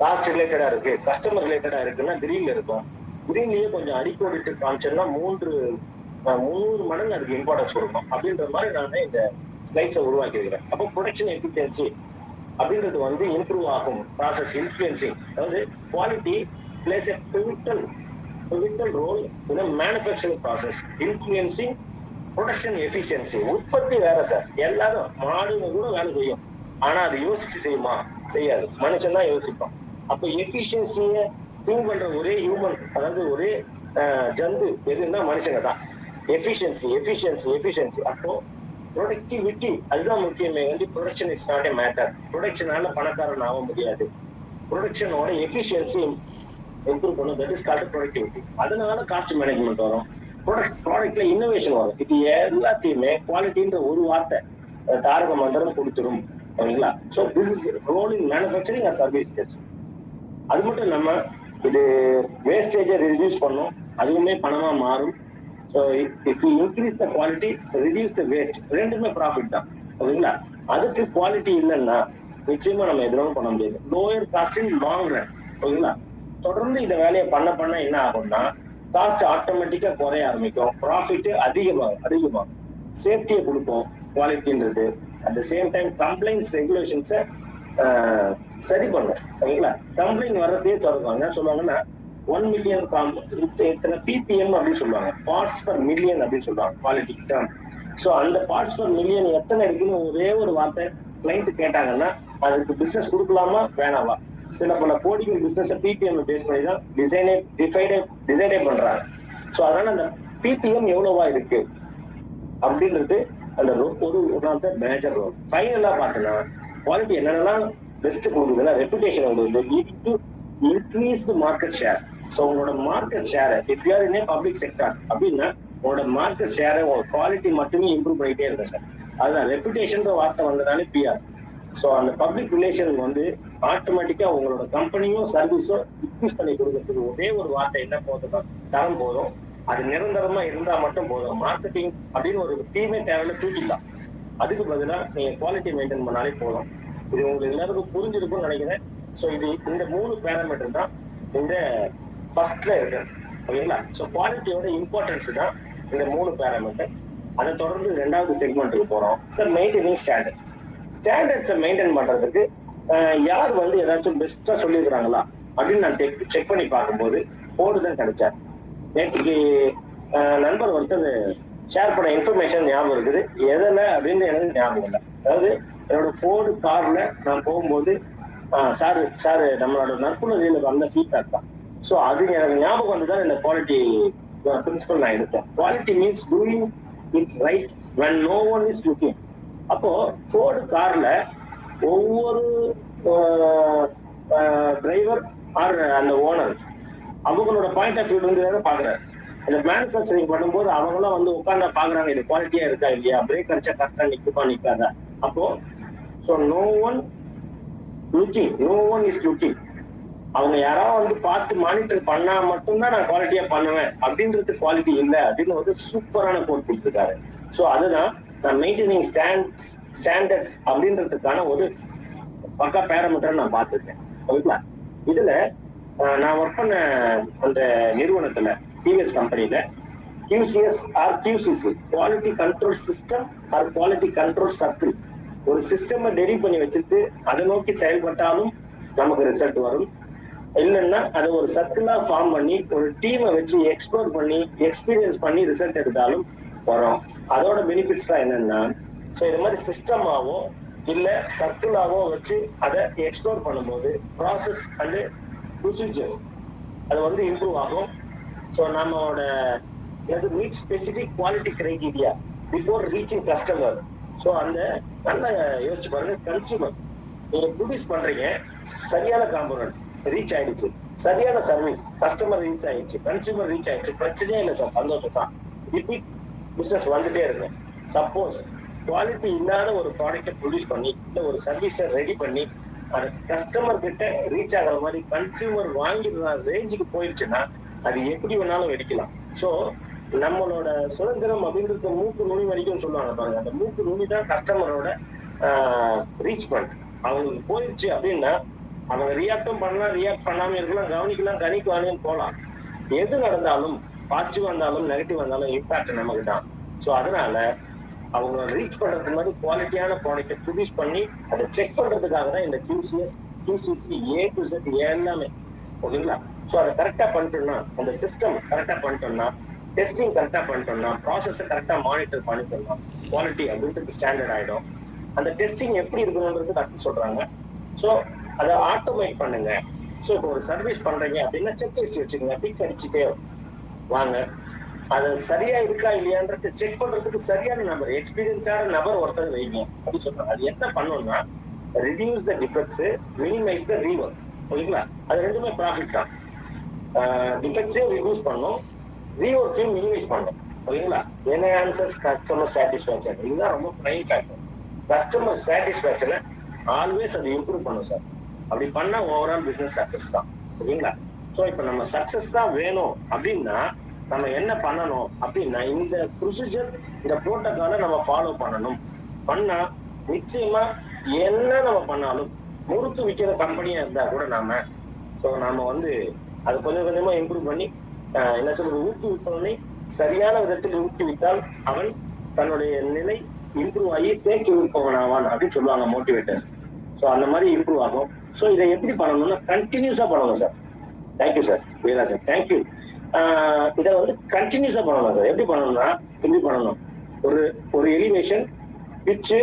காஸ்ட் ரிலேட்டடா இருக்கு, கஸ்டமர் ரிலேட்டடா இருக்குன்னா கிரீன்ல இருக்கும். கிரீன்லயே கொஞ்சம் அடிக்கோடிட்டு காமிச்சோம்னா 300 மடங்கு அதுக்கு இம்பார்ட்டன்ஸ் கொடுக்கும். அப்படின்ற மாதிரி நான் இந்த ஸ்லைட்ஸை உருவாக்கி இருக்கிறேன். அப்போ ப்ரொடக்ஷன் எஃபிஷியன்சி அப்படின்றது வந்து இம்ப்ரூவ் ஆகும். ப்ராசஸ் இன்ஃப்ளூயன்சிங், அதாவது quality place a pivotal role in a manufacturing process, influencing production efficiency. உற்பத்தி வேற சார், எல்லாரும் மாடுங்க கூட வேலை செய்யும், ஆனா அது யோசிச்சு செய்யுமா? செய்யாது, மனுஷன் தான் யோசிப்போம். அப்போ எஃபிஷியன்சியை திங்க் பண்ற ஒரே ஹியூமன், அதாவது ஒரே ஜந்து எதுன்னா மனுஷங்க தான். எஃபிஷியன்சி. அப்போ ப்ரொடக்டிவிட்டி அதுதான் முக்கியமே. Production is not a matter. ப்ரொடக்ஷனால பணக்காரன் ஆக முடியாது, ப்ரொடக்ஷனோட எஃபிஷியன்சி இம்ப்ரூவ் பண்ணும். That is called productivity. அதனால காஸ்ட் மேனேஜ்மெண்ட் வரும், ப்ராடக்ட்ல இன்னோவேஷன் வரும். இது எல்லாத்தையுமே குவாலிட்டின்ற ஒரு வார்த்தை தாரக மந்திரம் கொடுத்துரும். ஓகேங்களா? So this is role in manufacturing or service. அது மட்டும் இல்லாம இது வேஸ்டேஜை ரிடியூஸ் பண்ணும், அதுவுமே பணமா மாறும். So if you increase the quality, reduce the waste, ரெண்டுமே ப்ராஃபிட் தான். ஓகேங்களா? அதுக்கு குவாலிட்டி இல்லைன்னா நிச்சயமா நம்ம எதுவும் பண்ண முடியாது. லோயர் காஸ்ட் இன் லாங் ரன். ஓகேங்களா? தொடர்ந்து இந்த வேலையை பண்ண என்ன ஆகும்னா காஸ்ட் ஆட்டோமேட்டிக்கா குறைய ஆரம்பிக்கும், ப்ராஃபிட் அதிகமாகும், சேஃப்டியை கொடுக்கும் குவாலிட்டின்றது. At the same time complaints ரெகுலேஷன்ஸை சரி பண்ணும். ஓகேங்களா? கம்ப்ளைண்ட் வர்றதே தொடங்குவாங்க. என்ன சொல்லுவாங்கன்னா 1 மில்லியன் இத்தனை பிபிஎம் அப்படின்னு சொல்லுவாங்க, பார்ட்ஸ் பர் மில்லியன் அப்படின்னு சொல்லுவாங்க குவாலிட்டி டேர்ம். ஸோ அந்த பார்ட்ஸ் பர் மில்லியன் எத்தனை இருக்குன்னு ஒரே ஒரு வார்த்தை கிளைண்ட் கேட்டாங்கன்னா அதுக்கு பிசினஸ் கொடுக்கலாமா வேணாவா? சில பல கோடிகள் பிசினஸ் பிபிஎம் பேஸ் பண்ணி தான் டிசைடே பண்றாங்க. ஸோ அதனால அந்த பிபிஎம் எவ்வளவா இருக்கு அப்படின்றது அந்த one of the major role. ஃபைனலா பார்த்தோன்னா குவாலிட்டி என்னென்னலாம் பெஸ்ட் கொடுக்குதுன்னா ரெப்புடேஷன் கொடுக்குது, இன்க்ரீஸ்டு மார்க்கெட் ஷேர். ஸோ உங்களோட மார்க்கெட் ஷேரை if you are in a public sector அப்படின்னா உங்களோட மார்க்கெட் ஷேரை உங்க குவாலிட்டி மட்டுமே இம்ப்ரூவ் பண்ணிட்டே இருக்கேன் சார். அதுதான் ரெப்புடேஷன் வார்த்தை வந்ததாலே பிஆர். ஸோ அந்த பப்ளிக் ரிலேஷன் வந்து ஆட்டோமேட்டிக்கா உங்களோட கம்பெனியும் சர்வீஸும் இன்க்ரீஸ் பண்ணி கொடுக்கறதுக்கு ஒரே ஒரு வார்த்தை என்ன போதும், தரம் போதும். அது நிரந்தரமா இருந்தா மட்டும் போதும். மார்க்கெட்டிங் அப்படின்னு ஒரு டீமே தேவையில்ல, தூக்கிடலாம். அதுக்கு பதிலாக நீங்க குவாலிட்டி மெயின்டைன் பண்ணாலே போதும். இது உங்களுக்கு எல்லாருக்கும் புரிஞ்சிருக்கும்னு நினைக்கிறேன். ஸோ இது இந்த 3 பேராமீட்டர் தான் இந்த ஃபர்ஸ்ட்ல இருக்கு. ஓகேங்களா? ஸோ குவாலிட்டியோட இம்பார்ட்டன்ஸ் தான் இந்த 3 பேராமீட்டர். அதை தொடர்ந்து 2வது செக்மெண்ட்டுக்கு போறோம் சார், மெயின்டைனிங் ஸ்டாண்டர்ட்ஸை மெயின்டைன் பண்றதுக்கு யார் வந்து ஏதாச்சும் பெஸ்டா சொல்லியிருக்கிறாங்களா அப்படின்னு நான் செக் பண்ணி பார்க்கும்போது ஃபோர்டு தான் கிடைச்சார். நேற்றுக்கு நண்பர் ஒருத்தர் ஷேர் பண்ண இன்ஃபர்மேஷன் ஞாபகம் இருக்குது, எதில் அப்படின்னு எனக்கு ஞாபகம் இல்லை. அதாவது என்னோட ஃபோர்டு கார்ல நான் போகும்போது சாரு நம்மளோட நற்புணர்ச்சியில் வந்த ஃபீட்பேக் தான். ஸோ அது எனக்கு ஞாபகம் வந்து தான் இந்த குவாலிட்டி பிரின்சிபல் நான் எடுத்தேன். Quality means doing it right when no one is looking. அப்போ ஃபோர்டு கார்ல ஒவ்வொரு டிரைவர் ஆர் அந்த ஓனர் அவங்களோட பாயிண்ட் ஆஃப் வியூ வந்து பாக்குறாரு. இந்த மேனுஃபேக்சரிங் பண்ணும்போது அவங்களாம் வந்து உட்கார்ந்தா பாக்குறாங்க இது குவாலிட்டியா இருக்கா இல்லையா, பிரேக் அடிச்சா கரெக்டா நிக்குமா நிக்காதா. அப்போ so no one is looking. அவங்க யாராவது வந்து பார்த்து மானிட்டர் பண்ணா மட்டும்தான் நான் குவாலிட்டியா பண்ணுவேன் அப்படின்றது குவாலிட்டி இல்லை அப்படின்னு ஒரு சூப்பரான கோட் கொடுத்துருக்காரு. ஸோ அதுதான் நான் மெயின்டைனிங் ஸ்டாண்டர்ட்ஸ் அப்படின்றதுக்கான ஒரு பக்கா பேராமீட்டர் நான் பார்த்துருக்கேன். ஓகேங்களா? இதுல நான் ஒர்க் பண்ண அந்த நிறுவனத்துல டிவிஎஸ் கம்பெனில QCS or QCC quality control system or quality control circle ஒரு சிஸ்டம் டெலிவரி பண்ணி வச்சுட்டு அதை நோக்கி செயல்பட்டாலும் நமக்கு ரிசல்ட் வரும். இல்லைன்னா அதை ஒரு சர்க்கிளா ஃபார்ம் பண்ணி ஒரு டீமை வச்சு எக்ஸ்ப்ளோர் பண்ணி எக்ஸ்பீரியன்ஸ் பண்ணி ரிசல்ட் எடுத்தாலும் வரும். அதோட பெனிஃபிட்ஸ் தான் என்னன்னா, ஸோ இது மாதிரி சிஸ்டமாவோ இல்லை சர்க்கிளாவோ வச்சு அதை எக்ஸ்ப்ளோர் பண்ணும்போது ப்ராசஸ் அண்டு ப்ரொசீஜர்ஸ் அது வந்து இம்ப்ரூவ் ஆகும். ஸோ நம்மளோட meet specific quality criteria before reaching customers. So அந்த நல்லா யோசிச்சு பாருங்க, கன்சியூமர் நீங்க ப்ரொடியூஸ் பண்றீங்க, சரியான காம்போனன்ட் ரீச் ஆயிடுச்சு, சரியான சர்வீஸ் கஸ்டமர் ரீச் ஆயிடுச்சு, கன்சியூமர் ரீச் ஆயிடுச்சு, பிரச்சனையே இல்லை சார், சந்தோஷம் தான். ரிப்பீட் பிசினஸ் வந்துட்டே இருக்கும். சப்போஸ் குவாலிட்டி இல்லாத ஒரு ப்ராடக்டை ப்ரொடியூஸ் பண்ணி இல்லை ஒரு சர்வீஸை ரெடி பண்ணி அது கஸ்டமர் கிட்ட ரீச் ஆகிற மாதிரி கன்சியூமர் வாங்கிடுற ரேஞ்சுக்கு போயிடுச்சுன்னா அது எப்படி வேணாலும் வெடிக்கலாம். ஸோ நம்மளோட சுதந்திரம் அப்படின்றது மூக்கு நுனி வரைக்கும் சொல்லுவாங்க பாருங்க, அந்த மூக்கு நுனி தான் கஸ்டமரோட ரீச் பண்ண. அவங்களுக்கு போயிடுச்சு அப்படின்னா அவங்க ரியாக்டும் பண்ணலாம், ரியாக்ட் பண்ணாம இருக்கலாம், கவனிக்கலாம், கணிக்குவானு போகலாம். எது நடந்தாலும் பாசிட்டிவ் வந்தாலும் நெகட்டிவ் வந்தாலும் இம்பாக்ட் நமக்கு தான். ஸோ அதனால அவங்க ரீச் பண்றதுக்கு மாதிரி குவாலிட்டியான ப்ராடக்டை ப்ரொடியூஸ் பண்ணி அதை செக் பண்றதுக்காக தான் இந்த QCS QCC A to Z எல்லாமே. ஓகேங்களா? ஸோ அதை கரெக்டா பண்ணிட்டோம்னா, அந்த சிஸ்டம் கரெக்டா பண்ணிட்டோம்னா, டெஸ்டிங் கரெக்டா பண்ணிட்டோம்னா, ப்ராசஸை கரெக்டா மானிட்டர் பண்ணிட்டோம்னா குவாலிட்டி அப்படின்றது ஸ்டாண்டர்ட் ஆயிடும். அந்த டெஸ்டிங் எப்படி இருக்கணும்ன்றது கரெக்ட் சொல்றாங்க. ஸோ அதை ஆட்டோமேட் பண்ணுங்க. ஸோ இப்போ ஒரு சர்வீஸ் பண்றீங்க அப்படின்னா செக்லிஸ்ட் வச்சுக்கோங்க, டிக் அடிச்சுட்டே வாங்க. அது சரியா இருக்கா இல்லையான்றத செக் பண்றதுக்கு சரியான நபர், எக்ஸ்பீரியன்ஸான நபர் ஒருத்தர் வைங்க அப்படின்னு சொல்றாங்க. அது என்ன பண்ணணும்னா reduce the defects, minimise the rework. ஓகேங்களா? அது ரெண்டுமே ப்ராஃபிட் தான். டிஃபெக்ட்ஸையும் ரிடியூஸ் பண்ணணும், ரீவொர்க்கையும் மினிமைஸ் பண்ணணும். ஓகேங்களா? என்ஹான்சஸ் கஸ்டமர் சாட்டிஸ்ஃபேக்ஷன், இதுதான் ரொம்ப பிரைம் ஃபேக்டர். கஸ்டமர் சாட்டிஸ்ஃபேக்ஷனை ஆல்வேஸ் அது இம்ப்ரூவ் பண்ணும் சார். அப்படி பண்ணா ஓவரால் பிசினஸ் சக்சஸ் தான். ஓகேங்களா? ஸோ இப்போ நம்ம சக்சஸ் தான் வேணும் அப்படின்னா நம்ம என்ன பண்ணணும் அப்படின்னா இந்த ப்ரொசீஜர், இந்த புரோட்டோகாலை நம்ம ஃபாலோ பண்ணணும். பண்ணா நிச்சயமா என்ன நம்ம பண்ணாலும் முறுக்கு விற்கிற கம்பெனியா இருந்தா கூட நாம வந்து அது கொஞ்சம் கொஞ்சமா இம்ப்ரூவ் பண்ணி என்ன சொல்றது, ஊக்குவிப்பவனை சரியான விதத்தில் ஊக்குவித்தால் அவன் தன்னுடைய நிலை இம்ப்ரூவ் ஆகி தேக்கி விற்பவன் ஆவான் அப்படின்னு சொல்லுவாங்க மோட்டிவேட்டர்ஸ். ஸோ அந்த மாதிரி இம்ப்ரூவ் ஆகும். ஸோ இதை எப்படி பண்ணணும்னா கண்டினியூஸா பண்ணணும் சார். தேங்க்யூ சார், வீரா சார், தேங்க்யூ. இதை வந்து கண்டினியூஸா பண்ணணும் சார். எப்படி பண்ணணும்னா எப்படி பண்ணணும், ஒரு எலிவேஷன் பிச்சு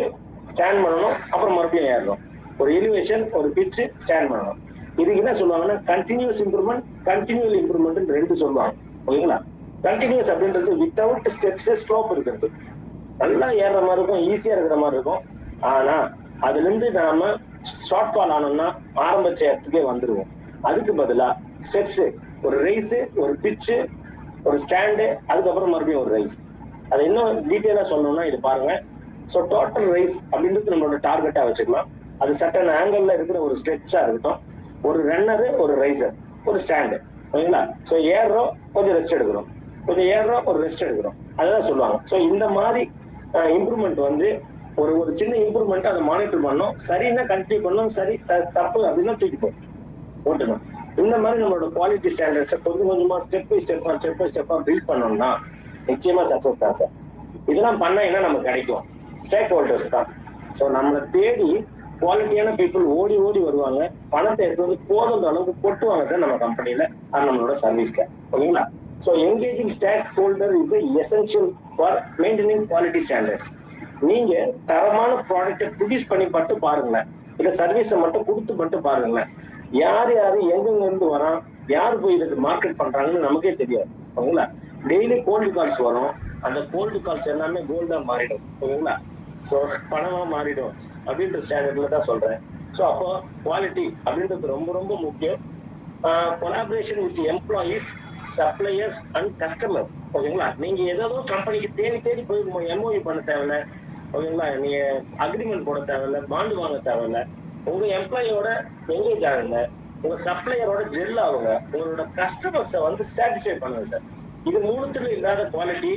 ஸ்டாண்ட் பண்ணணும், அப்புறம் மறுபடியும் ஏறணும். ஒரு எலிவேஷன் ஒரு பிச்சு ஸ்டாண்ட் பண்ணணும். இதுக்கு என்ன சொல்லுவாங்கன்னா கண்டினியூஸ் இம்ப்ரூவ்மெண்ட், கண்டினியூல் இம்ப்ரூவ்மெண்ட் ரெண்டு சொல்லுவாங்க. ஓகேங்களா? கண்டினியூஸ் அப்படின்றது வித்தவுட் ஸ்டெப்ஸ் ஸ்லோப் இருக்கிறது, நல்லா ஏறுற மாதிரி இருக்கும், ஈஸியா இருக்கிற மாதிரி இருக்கும். ஆனா அதுல இருந்து நாம ஷார்ட் ஃபால் ஆனோம்னா ஆரம்பிச்ச இடத்துக்கே வந்துருவோம். அதுக்கு பதிலா ஸ்டெப்ஸ், ஒரு ரைஸ், ஒரு பிச்சு, ஒரு ஸ்டாண்டு, அதுக்கப்புறம் மறுபடியும் ஒரு ரைஸ். அதை இன்னும் டீட்டெயிலா சொல்லணும்னா இது பாருங்க. ஸோ டோட்டல் ரைஸ் அப்படின்றது நம்மளோட டார்கெட்டா வச்சுக்கலாம். அது சட்டன் ஆங்கிள் இருக்கிற ஒரு ஸ்டெப்ஸா இருக்கட்டும், ஒரு ரன்னரு, ஒரு ரைசர், ஒரு ஸ்டாண்டு. ஓகேங்களா? ஸோ ஏறுறோம், கொஞ்சம் ரெஸ்ட் எடுக்கிறோம், கொஞ்சம் ஏறுறோம், ஒரு ரெஸ்ட் எடுக்கிறோம், அதுதான் சொல்லுவாங்க. ஸோ இந்த மாதிரி இம்ப்ரூவ்மெண்ட் வந்து ஒரு சின்ன இம்ப்ரூவ்மெண்ட் அதை மானிட்டர் பண்ணணும். சரின்னா கண்டினியூ பண்ணணும், சரி தப்பு அப்படின்னா தூக்கி போட்டுணும். இந்த மாதிரி நம்மளோட குவாலிட்டி ஸ்டாண்டர்ட்ஸை கொஞ்சம் கொஞ்சமா ஸ்டெப் பை ஸ்டெப்பா பில்ட் பண்ணோம்னா நிச்சயமா சக்சஸ் தான் சார். இதெல்லாம் பண்ணா என்ன நமக்கு கிடைக்கும்? ஸ்டேக் ஹோல்டர்ஸ் தான். ஸோ நம்மளை தேடி குவாலிட்டியான பீப்புள் ஓடி வருவாங்க, பணத்தை எடுத்து வந்து போதுன்ற அளவுக்கு கொட்டுவாங்க சார் நம்ம கம்பெனில, அது நம்மளோட சர்வீஸ்க்கு. ஓகேங்களா? So engaging stakeholder is essential for maintaining quality standards. நீங்க தரமான ப்ராடக்டை ப்ரொடியூஸ் பண்ணி மட்டும் பாருங்களேன், இல்ல சர்வீஸை மட்டும் கொடுத்து மட்டும் பாருங்களேன், யார் யாரு எங்கெங்க இருந்து வரான், யார் போய் இதுக்கு மார்க்கெட் பண்றாங்கன்னு நமக்கே தெரியாது. ஓகேங்களா? டெய்லி கோல்டு கால்ஸ் வரும், அந்த கோல்டு கால்ஸ் எல்லாமே கோல்டா மாறிடும். ஓகேங்களா? ஸோ பணமா மாறிடும் அப்படின்ற ஸ்டாண்டர்ட்ல தான் சொல்றேன். ஸோ அப்போ குவாலிட்டி அப்படின்றது ரொம்ப ரொம்ப முக்கியம். Collaboration with employees, suppliers and customers. ஓகேங்களா? நீங்க ஏதோ கம்பெனிக்கு தேடி தேடி போய் எம்ஓஇ பண்ண தேவையில்ல. ஓகேங்களா? நீங்க அக்ரிமெண்ட் போட தேவையில்ல, பாண்டு வாங்க தேவையில்ல. உங்க எம்ப்ளாயியோட எங்கேஜ் ஆகுங்க, உங்க சப்ளையரோட ஜெல் ஆகுங்க, உங்களோட கஸ்டமர்ஸை வந்து சாட்டிஸ்ஃபை பண்ணுங்க சார். இது மூணுத்துல இல்லாத குவாலிட்டி,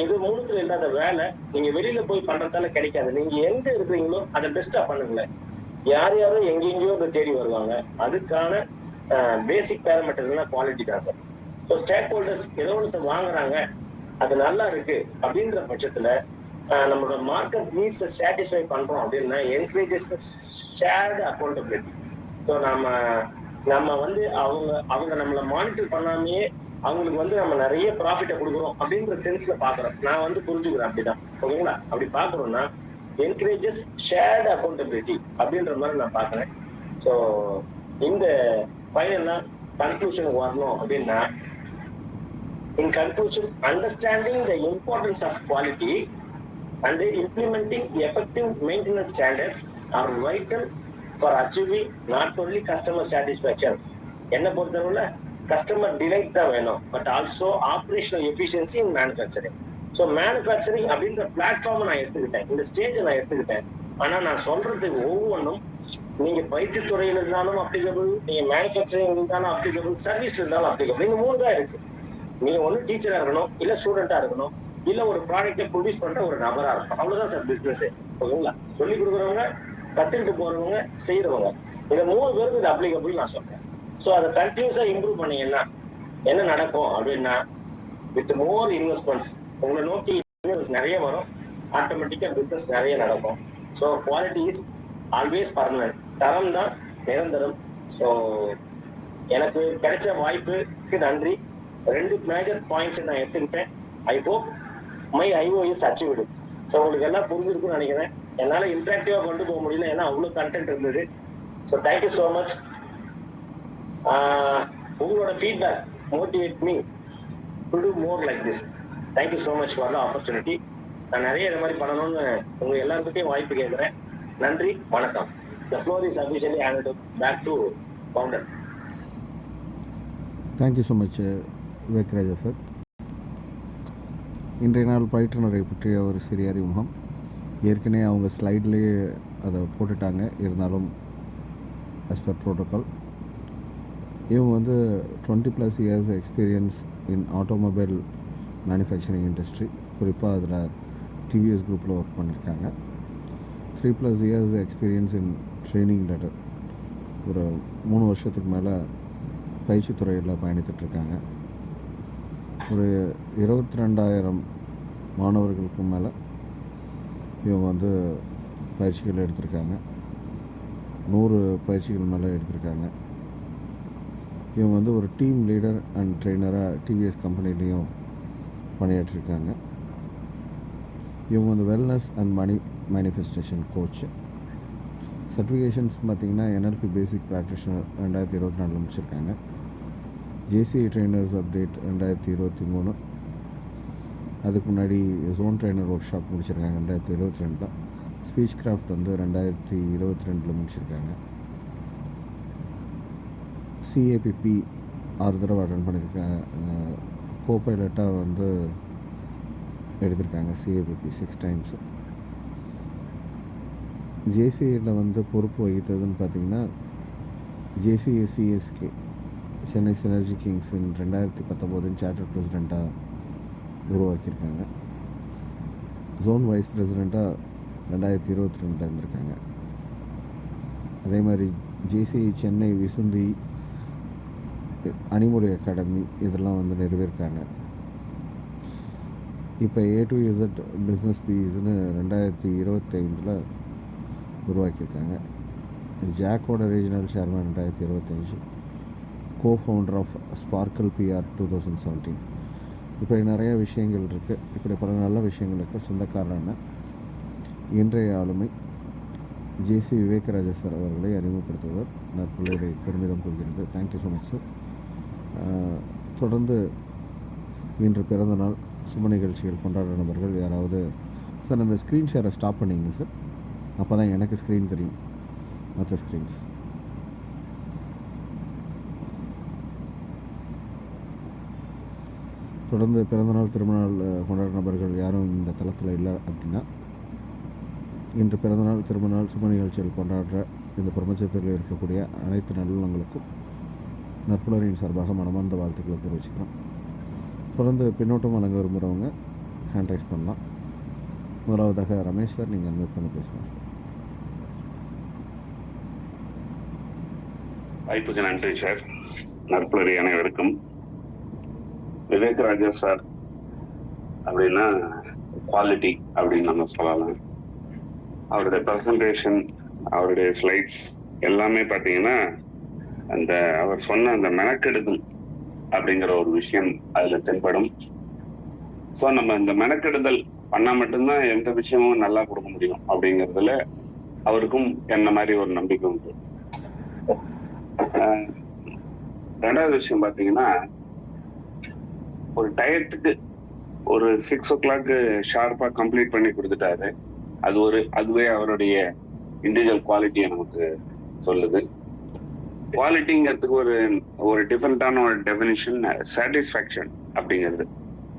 இது மூணுத்துல இல்லாத வேலை நீங்க வெளியில போய் பண்றதால கிடைக்காது. நீங்க எங்க இருக்கிறீங்களோ அதை பெஸ்டா பண்ணுங்களேன். யார் யாரும் எங்கெங்கயோ அதை தேடி வருவாங்க. அதுக்கான பேசிக் பேராமீட்டர்னா குவாலிட்டி தான் சார். ஸோ ஸ்டேக் ஹோல்டர்ஸ் ஏதோ ஒன்று வாங்குறாங்க, அது நல்லா இருக்கு அப்படின்ற பட்சத்துல நம்மளோட மார்க்கெட் நீட்ஸை சாட்டிஸ்ஃபை பண்றோம் அப்படின்னா என்கரேஜஸ் ஷேர்டு அக்கௌண்டபிலிட்டி. ஸோ நம்ம வந்து அவங்க நம்மளை மானிட்டர் பண்ணாமையே அவங்களுக்கு வந்து நம்ம நிறைய ப்ராஃபிட்டை கொடுக்குறோம் அப்படின்ற சென்ஸ்ல பாக்குறோம். நான் வந்து புரிஞ்சுக்கிறேன் அப்படிதான். ஓகேங்களா? அப்படி பாக்குறோம்னா என்கரேஜஸ் ஷேர்டு அக்கௌண்டபிலிட்டி அப்படின்ற மாதிரி நான் பாக்குறேன். ஸோ இந்த ஃபைனலா கன்க்ளூஷனுக்கு வரணும் அப்படின்னா, in conclusion, understanding the importance of quality and implementing effective maintenance standards are vital for achieving not only customer satisfaction, என்ன பொறுத்தவரை கஸ்டமர் டிலைட் தான் வேணும், but also operational efficiency in manufacturing. So manufacturing அப்படின்ற பிளாட்ஃபார்மை நான் எடுத்துக்கிட்டேன், இந்த ஸ்டேஜை நான் எடுத்துக்கிட்டேன். ஆனா நான் சொல்றது ஒவ்வொன்றும் நீங்க பயிற்சி துறையில இருந்தாலும் அப்ளிகபிள், நீங்க மேனுஃபேக்சரிங் இருந்தாலும் அப்ளிகபிள், சர்வீஸ் இருந்தாலும் அப்ளிகபிள். இந்த மூணு தான் இருக்கு. நீங்க ஒண்ணு டீச்சரா இருக்கணும், இல்ல ஸ்டூடெண்டா இருக்கணும், இல்ல ஒரு ப்ராடக்டை ப்ரொடியூஸ் பண்ற ஒரு நபரா இருக்கணும். அவ்வளவுதான் சார் பிசினஸ். ஓகேங்களா? சொல்லி கொடுக்குறவங்க, கத்துக்கிட்டு போறவங்க, செய்யறவங்க, இந்த மூணு பேருக்கு இது அப்ளிகபிள் நான் சொல்றேன். ஸோ அதை கண்டினியூஸா இம்ப்ரூவ் பண்ணீங்கன்னா என்ன நடக்கும் அப்படின்னா, வித் மோர் இன்வெஸ்ட்மெண்ட்ஸ் உங்களை நோக்கி நிறைய வரும், ஆட்டோமேட்டிக்கா பிசினஸ் நிறைய நடக்கும். So quality is always permanent. தரம் தான் நிரந்தரம். ஸோ எனக்கு கிடைச்ச வாய்ப்புக்கு நன்றி. 2 மேஜர் பாயிண்ட்ஸ் நான் எடுத்துக்கிட்டேன். I hope my IO is achieved. So உங்களுக்கு எல்லாம் புரிஞ்சிருக்குன்னு நினைக்கிறேன். என்னால் இன்ட்ராக்டிவா கொண்டு போக முடியல, ஏன்னா அவ்வளோ கண்டென்ட் இருந்தது. So thank you so much. உங்களோட feedback motivate me to do more like this. Thank you so much for the opportunity. நான் நிறைய இது மாதிரி பண்ணணும்னு உங்க எல்லாருக்கிட்டையும் வாய்ப்பு கேட்குறேன். நன்றி, வணக்கம். The floor is officially handed back to founder. Thank you so much Vivekraja sir. இன்றைய நாள் பயிற்றுனரை பற்றிய ஒரு சிறிய அறிமுகம். ஏற்கனவே அவங்க ஸ்லைட்லேயே அதை போட்டுட்டாங்க, இருந்தாலும் as per protocol. இவங்க வந்து 20+ years experience in automobile manufacturing industry, குறிப்பாக அதில் டிவிஎஸ் குரூப்பில் ஒர்க் பண்ணியிருக்காங்க. 3+ years experience in training letter, ஒரு 3 வருஷத்துக்கு மேலே பயிற்சி துறையில் பயணித்துட்ருக்காங்க. ஒரு 22,000 மாணவர்களுக்கு மேலே இவங்க வந்து பயிற்சிகள் எடுத்திருக்காங்க. 100 பயிற்சிகள் மேலே எடுத்திருக்காங்க. இவங்க வந்து ஒரு டீம் லீடர் அண்ட் ட்ரெயினராக டிவிஎஸ் கம்பெனிலையும் பணியாற்றிருக்காங்க. இவங்க வந்து wellness and money manifestation coach. Certifications பார்த்திங்கன்னா NLP பேசிக் ப்ராக்டிஷனர் 2024 முடிச்சிருக்காங்க. JCI trainers update 2023. அதுக்கு முன்னாடி ஜோன் ட்ரெயினர் ஒர்க் ஷாப் முடிச்சிருக்காங்க 2022. ஸ்பீச் கிராஃப்ட் வந்து 2022 முடிச்சிருக்காங்க. CAPP 6 தடவை அட்டன் பண்ணியிருக்காங்க. கோபைலட்டாக வந்து எடுத்திருக்காங்க CAPP 6 times. ஜேசிஐயில் வந்து பொறுப்பு வகித்ததுன்னு பார்த்திங்கன்னா JCSCSK சென்னை சினர்ஜி கிங்ஸின் 2019 சார்ட்டர் பிரசிடெண்ட்டாக உருவாக்கியிருக்காங்க. ஜோன் வைஸ் பிரசிடெண்ட்டாக 2022 இருந்திருக்காங்க. அதே மாதிரி JCI சென்னை விசுந்தி அனிமொழி அகாடமி இதெல்லாம் வந்து நிறுவியிருக்காங்க. இப்போ A to Z பிஸ்னஸ் பீஸ்னு 2025 உருவாக்கியிருக்காங்க. ஜாக்கோட regional chairman 2025, co-founder of sparkle PR 2017. இப்படி நிறைய விஷயங்கள் இருக்குது. இப்படி பல நல்ல விஷயங்களுக்கு சொந்தக்காரரான இன்றைய ஆளுமை ஜேசி விவேகராஜா சார் அவர்களை அறிமுகப்படுத்துவதால் நற்புள்ளரை பெருமிதம் கொள்கிறது. Thank you so much sir. தொடர்ந்து இன்று பிறந்தநாள் சுப நிகழ்ச்சிகள் கொண்டாடுற நபர்கள் யாராவது சார் அந்த ஸ்க்ரீன் ஷேரை ஸ்டாப் பண்ணிங்க சார், அப்போ தான் எனக்கு ஸ்க்ரீன் தெரியும், மற்ற ஸ்க்ரீன்ஸ். தொடர்ந்து பிறந்தநாள் திருமணநாள் கொண்டாடுற நபர்கள் யாரும் இந்த தளத்தில் இல்லை அப்படின்னா இன்று பிறந்தநாள் திருமணநாள் சுப நிகழ்ச்சிகள் கொண்டாடுற இந்த பிரபஞ்சத்தில் இருக்கக்கூடிய அனைத்து நல்லுள்ளங்களுக்கும் நற்புலரின் சார்பாக மனமார்ந்த வாழ்த்துக்களை தெரிவிச்சுக்கிறோம். தொடர்ந்து பின்னோட்டம் வழங்க விரும்புகிறவங்க ஹேண்ட் ரைஸ் பண்ணலாம். முதலாவதாக ரமேஷ் சார், நீங்கள் அன்வைட் பண்ணி பேசலாம் சார். வாய்ப்புக்கு நன்றி சார். நற்புலரி அனைவருக்கும். விவேகராஜா சார் அப்படின்னா குவாலிட்டி அப்படின்னு நம்ம சொல்லலாம். அவருடைய ப்ரெசன்டேஷன், அவருடைய ஸ்லைட்ஸ் எல்லாமே பார்த்தீங்கன்னா அந்த அவர் சொன்ன அந்த மெனக்கெடுதல் அப்படிங்கிற ஒரு விஷயம் அதுல தென்படும். ஸோ நம்ம இந்த மெனக்கெடுதல் பண்ணா மட்டும்தான் எந்த விஷயமும் நல்லா கொடுக்க முடியும் அப்படிங்கிறதுல அவருக்கும் என்ன மாதிரி ஒரு நம்பிக்கை உண்டு. ரெண்டாவது விஷயம் பார்த்தீங்கன்னா, ஒரு டயத்துக்கு ஒரு 6 o'clock ஷார்ப்பா கம்ப்ளீட் பண்ணி கொடுத்துட்டாரு. அதுவே அவருடைய இண்டிவிஜுவல் குவாலிட்டியை நமக்கு சொல்லுது. குவாலிட்டிங்கிறதுக்கு ஒரு டிஃபரெண்டான ஒரு டெஃபினிஷன் சாட்டிஸ்ஃபேக்ஷன் அப்படிங்கிறது.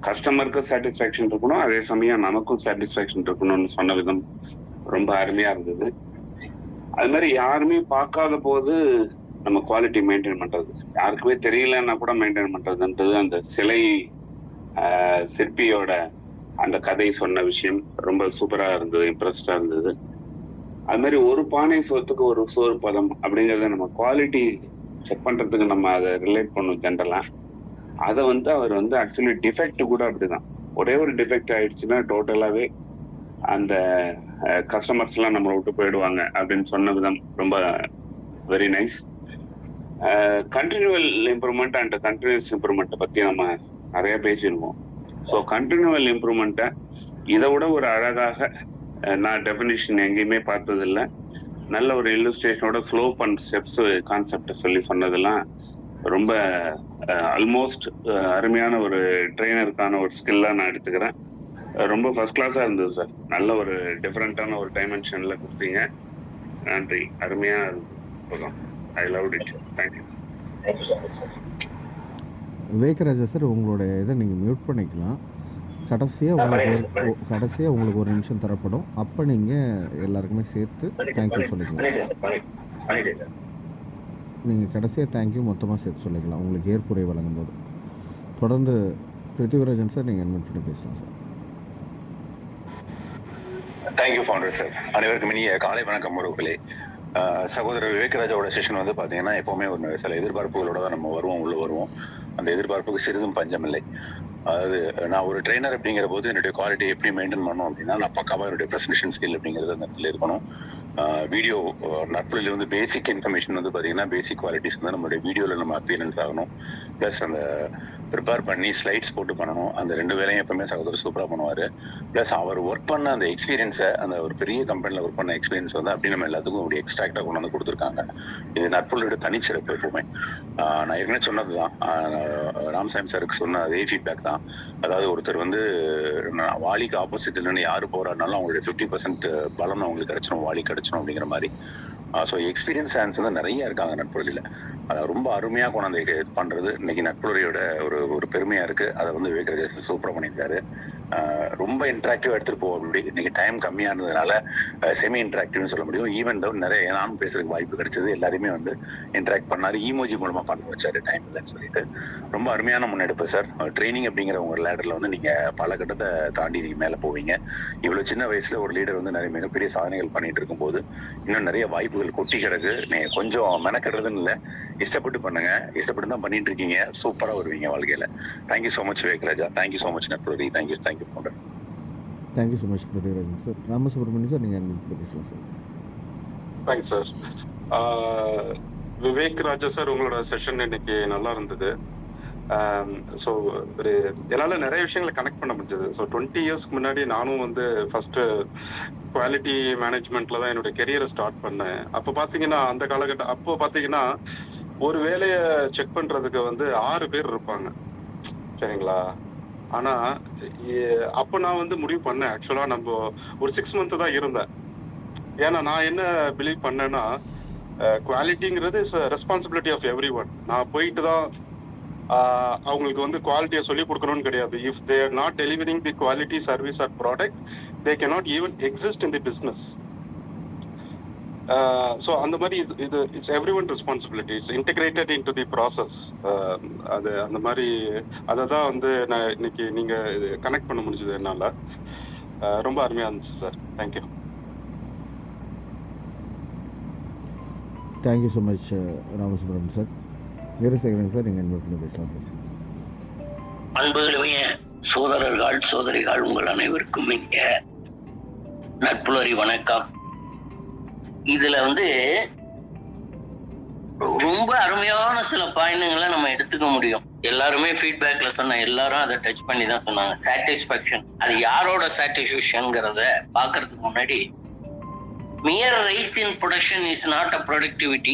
கஸ்டமருக்கு சாட்டிஸ்ஃபேக்ஷன் இருக்கணும், அதே சமயம் நமக்கும் சாட்டிஸ்ஃபேக்ஷன் இருக்கணும்னு சொன்ன விதம் ரொம்ப அருமையா இருந்தது. அது மாதிரி யாருமே பார்க்காத போது நம்ம குவாலிட்டி மெயின்டைன் பண்றது, யாருக்குமே தெரியலன்னா கூட மெயின்டைன் பண்றதுன்றது அந்த சிலை சிற்பியோட அந்த கதை சொன்ன விஷயம் ரொம்ப சூப்பரா இருந்தது, இம்ப்ரெஸ்டா இருந்தது. அது மாதிரி ஒரு பானை சோத்துக்கு ஒரு சோறு பதம் அப்படிங்கறத நம்ம குவாலிட்டி செக் பண்றதுக்கு நம்ம அதை ரிலேட் பண்ணும் ஜென்ரலா. அதை அவர் ஆக்சுவலி டிஃபெக்ட் கூட அப்படிதான். ஒரே ஒரு டிஃபெக்ட் ஆயிடுச்சுன்னா டோட்டலாவே அந்த கஸ்டமர்ஸ் எல்லாம் நம்மளை விட்டு போயிடுவாங்க அப்படின்னு சொன்ன விதம் ரொம்ப very nice. Continual improvement and continuous இம்ப்ரூவ்மெண்ட்டை பத்தி நம்ம நிறைய பேசியிருக்கோம். ஸோ கண்டினியூவல் இம்ப்ரூவ்மெண்ட்டை இதை விட ஒரு அழகாக நான் டெஃபினிஷன் எங்கேயுமே பார்த்ததில்லை. நல்ல ஒரு இல்லுஸ்ட்ரேஷனோட ஃப்ளோ அண்ட் ஸ்டெப்ஸ் கான்செப்ட் சொல்லி சொன்னதெல்லாம் ரொம்ப ஆல்மோஸ்ட் அருமையான ஒரு ட்ரெயினருக்கான ஒரு ஸ்கில்லாக நான் எடுத்துக்கிறேன். ரொம்ப ஃபர்ஸ்ட் கிளாஸாக இருந்தது சார். நல்ல ஒரு டிஃப்ரெண்டான ஒரு டைமென்ஷனில் கொடுத்தீங்க. நன்றி, அருமையாக இருந்தது. I loved it. Thank you. Vivekaraja sir, உங்களோட இதை நீங்கள் மியூட் பண்ணிக்கலாம். கடைசியாக உங்களுக்கு ஒரு நிமிஷம் தரப்படும். அப்போ நீங்கள் எல்லாருக்குமே சேர்த்து தேங்க்யூ சொல்லிக்கலாம். நீங்கள் கடைசியாக தேங்க்யூ மொத்தமாக சேர்த்து சொல்லிக்கலாம் உங்களுக்கு ஏற்புரை வழங்கும்போது. தொடர்ந்து பிருத்திவிராஜன் சார், நீங்கள் அட்மிட் பண்ணி பேசலாம் சார். Thank you founder sir. அனைவருக்கும் இனிய காலை வணக்கம் உறவுகளே. சகோதரர் விவேகராஜாவோட செஷன் பார்த்தீங்கன்னா எப்போவுமே ஒரு சில எதிர்பார்ப்புகளோட தான் நம்ம உள்ள வருவோம். அந்த எதிர்பார்ப்புக்கு சிறிதும் பஞ்சம் இல்லை. அதாவது நான் ஒரு ட்ரெயினர் அப்படிங்கிற போது என்னுடைய குவாலிட்டி எப்படி மெயின்டைன் பண்ணணும் அப்படின்னா, நான் பக்காவாக என்னுடைய ப்ரெசன்டேஷன் ஸ்கில் அப்படிங்கிறது அந்த இடத்துல இருக்கணும். வீடியோ நட்புல பேசிக் இன்ஃபர்மேஷன் பார்த்தீங்கன்னா பேசிக் குவாலிட்டிஸ் நம்மளுடைய வீடியோவில் நம்ம அப்பியரன்ஸ் ஆகணும். ப்ளஸ் அந்த ப்ரிப்பேர் பண்ணி ஸ்லைட்ஸ் போட்டு பண்ணணும். அந்த 2 வேலையும் எப்பவுமே சகோதரர் சூப்பராக பண்ணுவார். ப்ளஸ் அவர் ஒர்க் பண்ண அந்த எக்ஸ்பீரியன்ஸை, அந்த ஒரு பெரிய கம்பெனியில் ஒர்க் பண்ண எக்ஸ்பீரியன்ஸ் அப்படி நம்ம எல்லாத்துக்கும் ஒரு எக்ஸ்ட்ராக்டாக கொண்டு கொடுத்துருக்காங்க. இது நட்புள்ளோட தனிச்சிறப்பு எப்பவுமே. நான் ஏற்கனவே சொன்னது தான், ராம்சாமி சாருக்கு சொன்ன அதே ஃபீட்பேக் தான். அதாவது ஒருத்தர் வாலிக்கு ஆப்போசிட்ல யாரு போறாருனாலும் அவங்களுடைய 50% பலம் அவங்களுக்கு கிடைச்சிடும், வாலி கிடைச்சிடும் அப்படிங்கிற மாதிரி. ஸோ எக்ஸ்பீரியன்ஸ் ஹேண்ட்ஸ் நிறைய இருக்காங்க நட்புறவியில். அதை ரொம்ப அருமையாக கொண்டாந்து பண்ணுறது இன்னைக்கு நட்புறவியோட ஒரு பெருமையாக இருக்குது. அதை விவேகராஜா சூப்பராக பண்ணியிருக்காரு. ரொம்ப இன்ட்ராக்டிவாக எடுத்துகிட்டு போவோம். அப்படி இன்னைக்கு டைம் கம்மியாக இருந்ததுனால செமி இன்ட்ராக்டிவ்னு சொல்ல முடியும். ஈவன் தோ நிறைய நானும் பேசுறதுக்கு வாய்ப்பு கிடைச்சது. எல்லாருமே இன்ட்ராக்ட் பண்ணாரு, ஈமோஜி மூலமாக பண்ண வச்சாரு டைம் இல்லைன்னு சொல்லிட்டு. ரொம்ப அருமையான முன்னெடுப்பு சார். ட்ரைனிங் அப்படிங்கிற உங்க லேடரில் நீங்கள் பல கட்டத்தை தாண்டி நீங்கள் மேலே போவீங்க. இவ்வளோ சின்ன வயசில் ஒரு லீடர் நிறைய மிகப்பெரிய சாதனைகள் பண்ணிட்டு இருக்கும்போது இன்னும் நிறைய வாய்ப்புகள் கொட்டி கிடக்கு. நீங்க கொஞ்சம் மெனக்கெடுறதுன்னு இல்லை, இஷ்டப்பட்டு பண்ணுங்க. இஷ்டப்பட்டு தான் பண்ணிட்டு இருக்கீங்க. சூப்பரா வருவீங்க வாழ்க்கையில. Thank you so much Vivekaraja. Thank you so much நட்புறவி. Thank you founder. Thank you so much Prithiviraajan sir. Ramasubramaniam sir, நீங்கள் பேசலாம் சார். Thanks sir. Vivek Raja sir, உங்களோட செஷன் இன்னைக்கு நல்லா இருந்தது. ஸோ ஒரு என்னால் நிறைய விஷயங்களை கனெக்ட் பண்ண முடிஞ்சது. ஸோ 20 இயர்ஸ்க்கு முன்னாடி நானும் வந்து ஃபர்ஸ்ட் குவாலிட்டி மேனேஜ்மெண்ட்ல தான் என்னோட கெரியரை ஸ்டார்ட் பண்ணேன். அப்போ பார்த்தீங்கன்னா அந்த காலகட்டம் அப்போ பார்த்தீங்கன்னா ஒரு வேலையை செக் பண்றதுக்கு வந்து 6 பேர் இருப்பாங்க, சரிங்களா? ஆனா அப்போ நான் வந்து முடிவு பண்ணேன், ஆக்சுவலா நம்ம ஒரு 6 மந்த் தான் இருந்தேன். ஏன்னா நான் என்ன பிலீவ் பண்ணேன்னா, குவாலிட்டிங்கிறது is responsibility of every one. நான் போயிட்டு தான் அவங்களுக்கு வந்து குவாலிட்டியை சொல்லி கொடுக்கணும்னு கிடையாது. If they are not delivering the quality service or product, they cannot even exist in the business. So அந்த மாதிரி இது it's every one responsibility, it's integrated into the process. அது அந்த மாதிரி அதை தான் வந்து நான் இன்னைக்கு நீங்க கனெக்ட் பண்ண முடிஞ்சது என்னால. ரொம்ப அருமையா இருந்துச்சு sir. Thank you. Thank you so much Ramasubramaniam sir. Veerasekaran sir, நீங்கள் இன்வைட் பண்ணி பேசலாம் சார். அன்புகளுடைய சோதரர்கள் சோதரிகள் உங்கள் அனைவருக்கும் இங்க நட்புலரி வணக்கம். இதுல வந்து ரொம்ப அருமையான சில பாயிண்ட்களை நம்ம எடுத்துக்க முடியும். எல்லாருமே ஃபீட்பேக்ல சொன்ன எல்லாரும் அதை டச் பண்ணி தான் சொன்னாங்க. சாட்டிஸ்ஃபேக்ஷன், அது யாரோட சாட்டிஸ்ஃபேக்ஷன்ங்கிறத பாக்குறதுக்கு முன்னாடி, mere rise in production is not a productivity,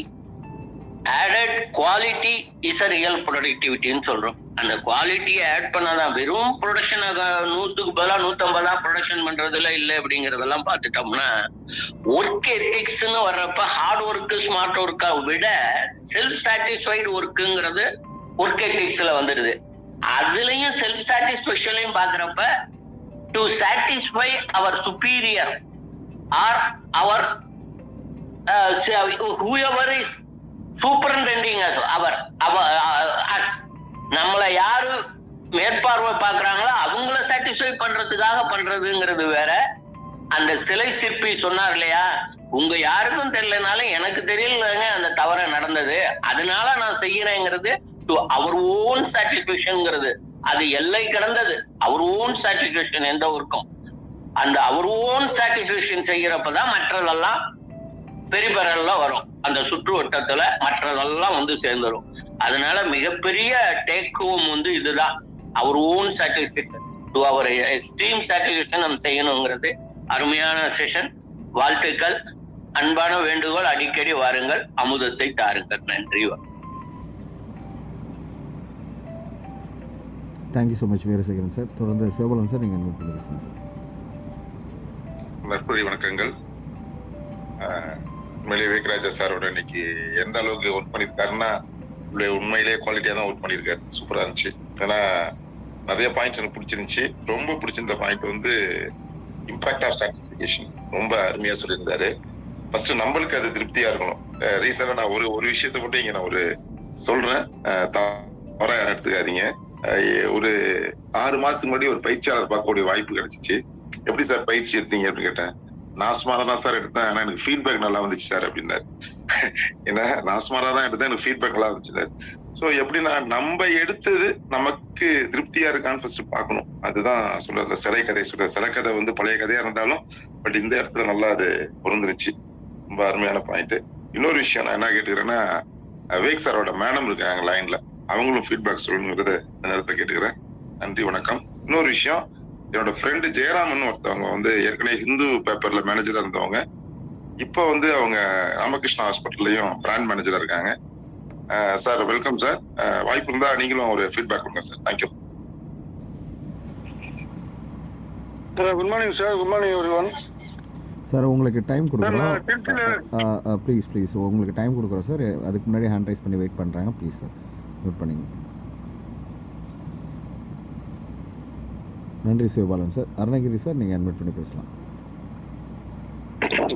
added quality is a real productivity ன்னு சொல்றோம். அந்த குவாலிட்டியை ஆட் பண்ணாதான் வெறும் ப்ரொடக்ஷன் 100க்கு பதிலா 150 ப்ரொடக்ஷன் பண்றதுல இல்லை அப்படிங்கறதெல்லாம் பார்த்துட்டோம்னா, ஒர்க் எத்திக்ஸ்ன்னு வர்றப்ப ஹார்ட் ஒர்க் ஸ்மார்ட் ஒர்க்கை விட செல்ஃப் சாட்டிஸ்ஃபைடு ஒர்க்குங்கிறது ஒர்க் எத்திக்ஸ்ல வந்துடுது. அதுலயும் செல்ஃப் சாட்டிஸ்ஃபேக்ஷனையும் பாக்குறப்ப to satisfy our superior or our whoever is superintending அவர் நம்மளை யாரு மேற்பார்வை பாக்குறாங்களோ அவங்கள சாட்டிஸ்ஃபை பண்றதுக்காக பண்றதுங்கிறது வேற. அந்த சிலை சிற்பி சொன்னார் இல்லையா, உங்க யாருக்கும் தெரியலனாலும் எனக்கு தெரியலங்க அந்த தவறு நடந்தது, அதனால நான் செய்யறேங்கிறது அவர் ஓன் சாட்டிஸ்பேக்ஷன்ங்கிறது. அது எல்லை கடந்தது. அவர் ஓன் சாட்டிஸ்பேக்ஷன் எந்த ஒர்க்கும் அந்த அவர் ஓன் சாட்டிஸ்பேக்ஷன் செய்யறப்பதான் மற்றதெல்லாம் பெரிபெறலாம் வரும். அந்த சுற்று வட்டத்துல மற்றதெல்லாம் வந்து சேர்ந்துடும். அதனால மிகப்பெரிய டேக் ஹோம் வந்து இதுதான், our own satisfaction to our extreme satisfaction நம்ம செய்யணுங்கிறது. அருமையான செஷன், வாழ்த்துக்கள், அன்பான வேண்டுகோள், அடிக்கடி வாருங்கள், அமுதத்தை தாருங்கள். நன்றி. Thank you so much Veerasekaran sir. தொடர்ந்து சிவபாலன் சார், நீங்கள் இன்வைட் பண்ணி பேசலாம் சார். நற்பொழி வணக்கங்கள். உண்மையிலே விவேக்ராஜா சாரோட இன்னைக்கு எந்த அளவுக்கு ஒர்க் பண்ணியிருக்காருன்னா, உண்மையிலேயே குவாலிட்டியா தான் ஒர்க் பண்ணியிருக்காரு. சூப்பரா இருந்துச்சு. ஏன்னா நிறைய பாயிண்ட்ஸ் எனக்கு பிடிச்சிருந்துச்சு. ரொம்ப பிடிச்சிருந்த பாயிண்ட் வந்து இம்பாக்ட் ஆஃப் சாட்டிஸ்பிகேஷன். ரொம்ப அருமையா சொல்லியிருந்தாரு. ஃபர்ஸ்ட் நம்மளுக்கு அது திருப்தியா இருக்கணும். ரீசெண்டா நான் ஒரு விஷயத்த மட்டும் இங்க நான் ஒரு சொல்றேன், தவறா யாரும் எடுத்துக்காதீங்க. ஒரு 6 மாசத்துக்கு முன்னாடி ஒரு பயிற்சியாளர் பார்க்கக்கூடிய வாய்ப்பு கிடைச்சிச்சு. எப்படி சார் பயிற்சி எடுத்தீங்க அப்படின்னு கேட்டேன். நான் ஸ்மாரா தான் சார் எடுத்தேன், ஆனா எனக்கு ஃபீட்பேக் நல்லா வந்துச்சு சார் அப்படின்னாரு. ஏன்னா நான் ஸ்மாரா தான் எடுத்தேன், எனக்கு ஃபீட்பேக் நல்லா வந்துச்சு சார். ஸோ எப்படின்னா நம்ம எடுத்தது நமக்கு திருப்தியா இருக்கான்னு ஃபர்ஸ்ட் பார்க்கணும். அதுதான் சொல்ற சிலை கதை. சொல்ற சிலை கதை வந்து பழைய கதையா இருந்தாலும் பட் இந்த இடத்துல நல்லா அது பொருந்துருச்சு. ரொம்ப அருமையான பாயிண்ட். இன்னொரு விஷயம் நான் என்ன கேட்டுக்கிறேன்னா, விவேக் சாரோட மேடம் இருக்காங்க லைன்ல, அவங்களும் ஃபீட்பேக் சொல்லணுங்கிறத இந்த நேரத்தை கேட்டுக்கிறேன். நன்றி, வணக்கம். இன்னொரு விஷயம், என்னோட ஃப்ரெண்டு ஜெயராமன் ஒருத்தவங்க வந்து ஏற்கனவே ஹிந்து பேப்பர்ல மேனேஜரா இருந்தவங்க, இப்போ வந்து அவங்க ராமகிருஷ்ணா ஹாஸ்பிட்டல்லையும் பிராண்ட் மேனேஜரா இருக்காங்க. Sir welcome sir. வாய்ப்பு இருந்தா நீங்களும் ஒரு ஃபீட்பேக் கொடுங்க சார். Thank you. Good morning sir. Good morning everyone. Sir உங்களுக்கு டைம் கொடுக்குறோம். ப்ளீஸ் உங்களுக்கு டைம் கொடுக்குறோம் சார். அதுக்கு முன்னாடி ஹேண்ட் ரைஸ் பண்ணி வெயிட் பண்ணுறாங்க. ப்ளீஸ் சார் நோட் பண்ணிங்க. நன்றி சிவபாலன் சார். அருணகிரி சார், நீங்கள் அட்மிட் பண்ணி பேசலாம்.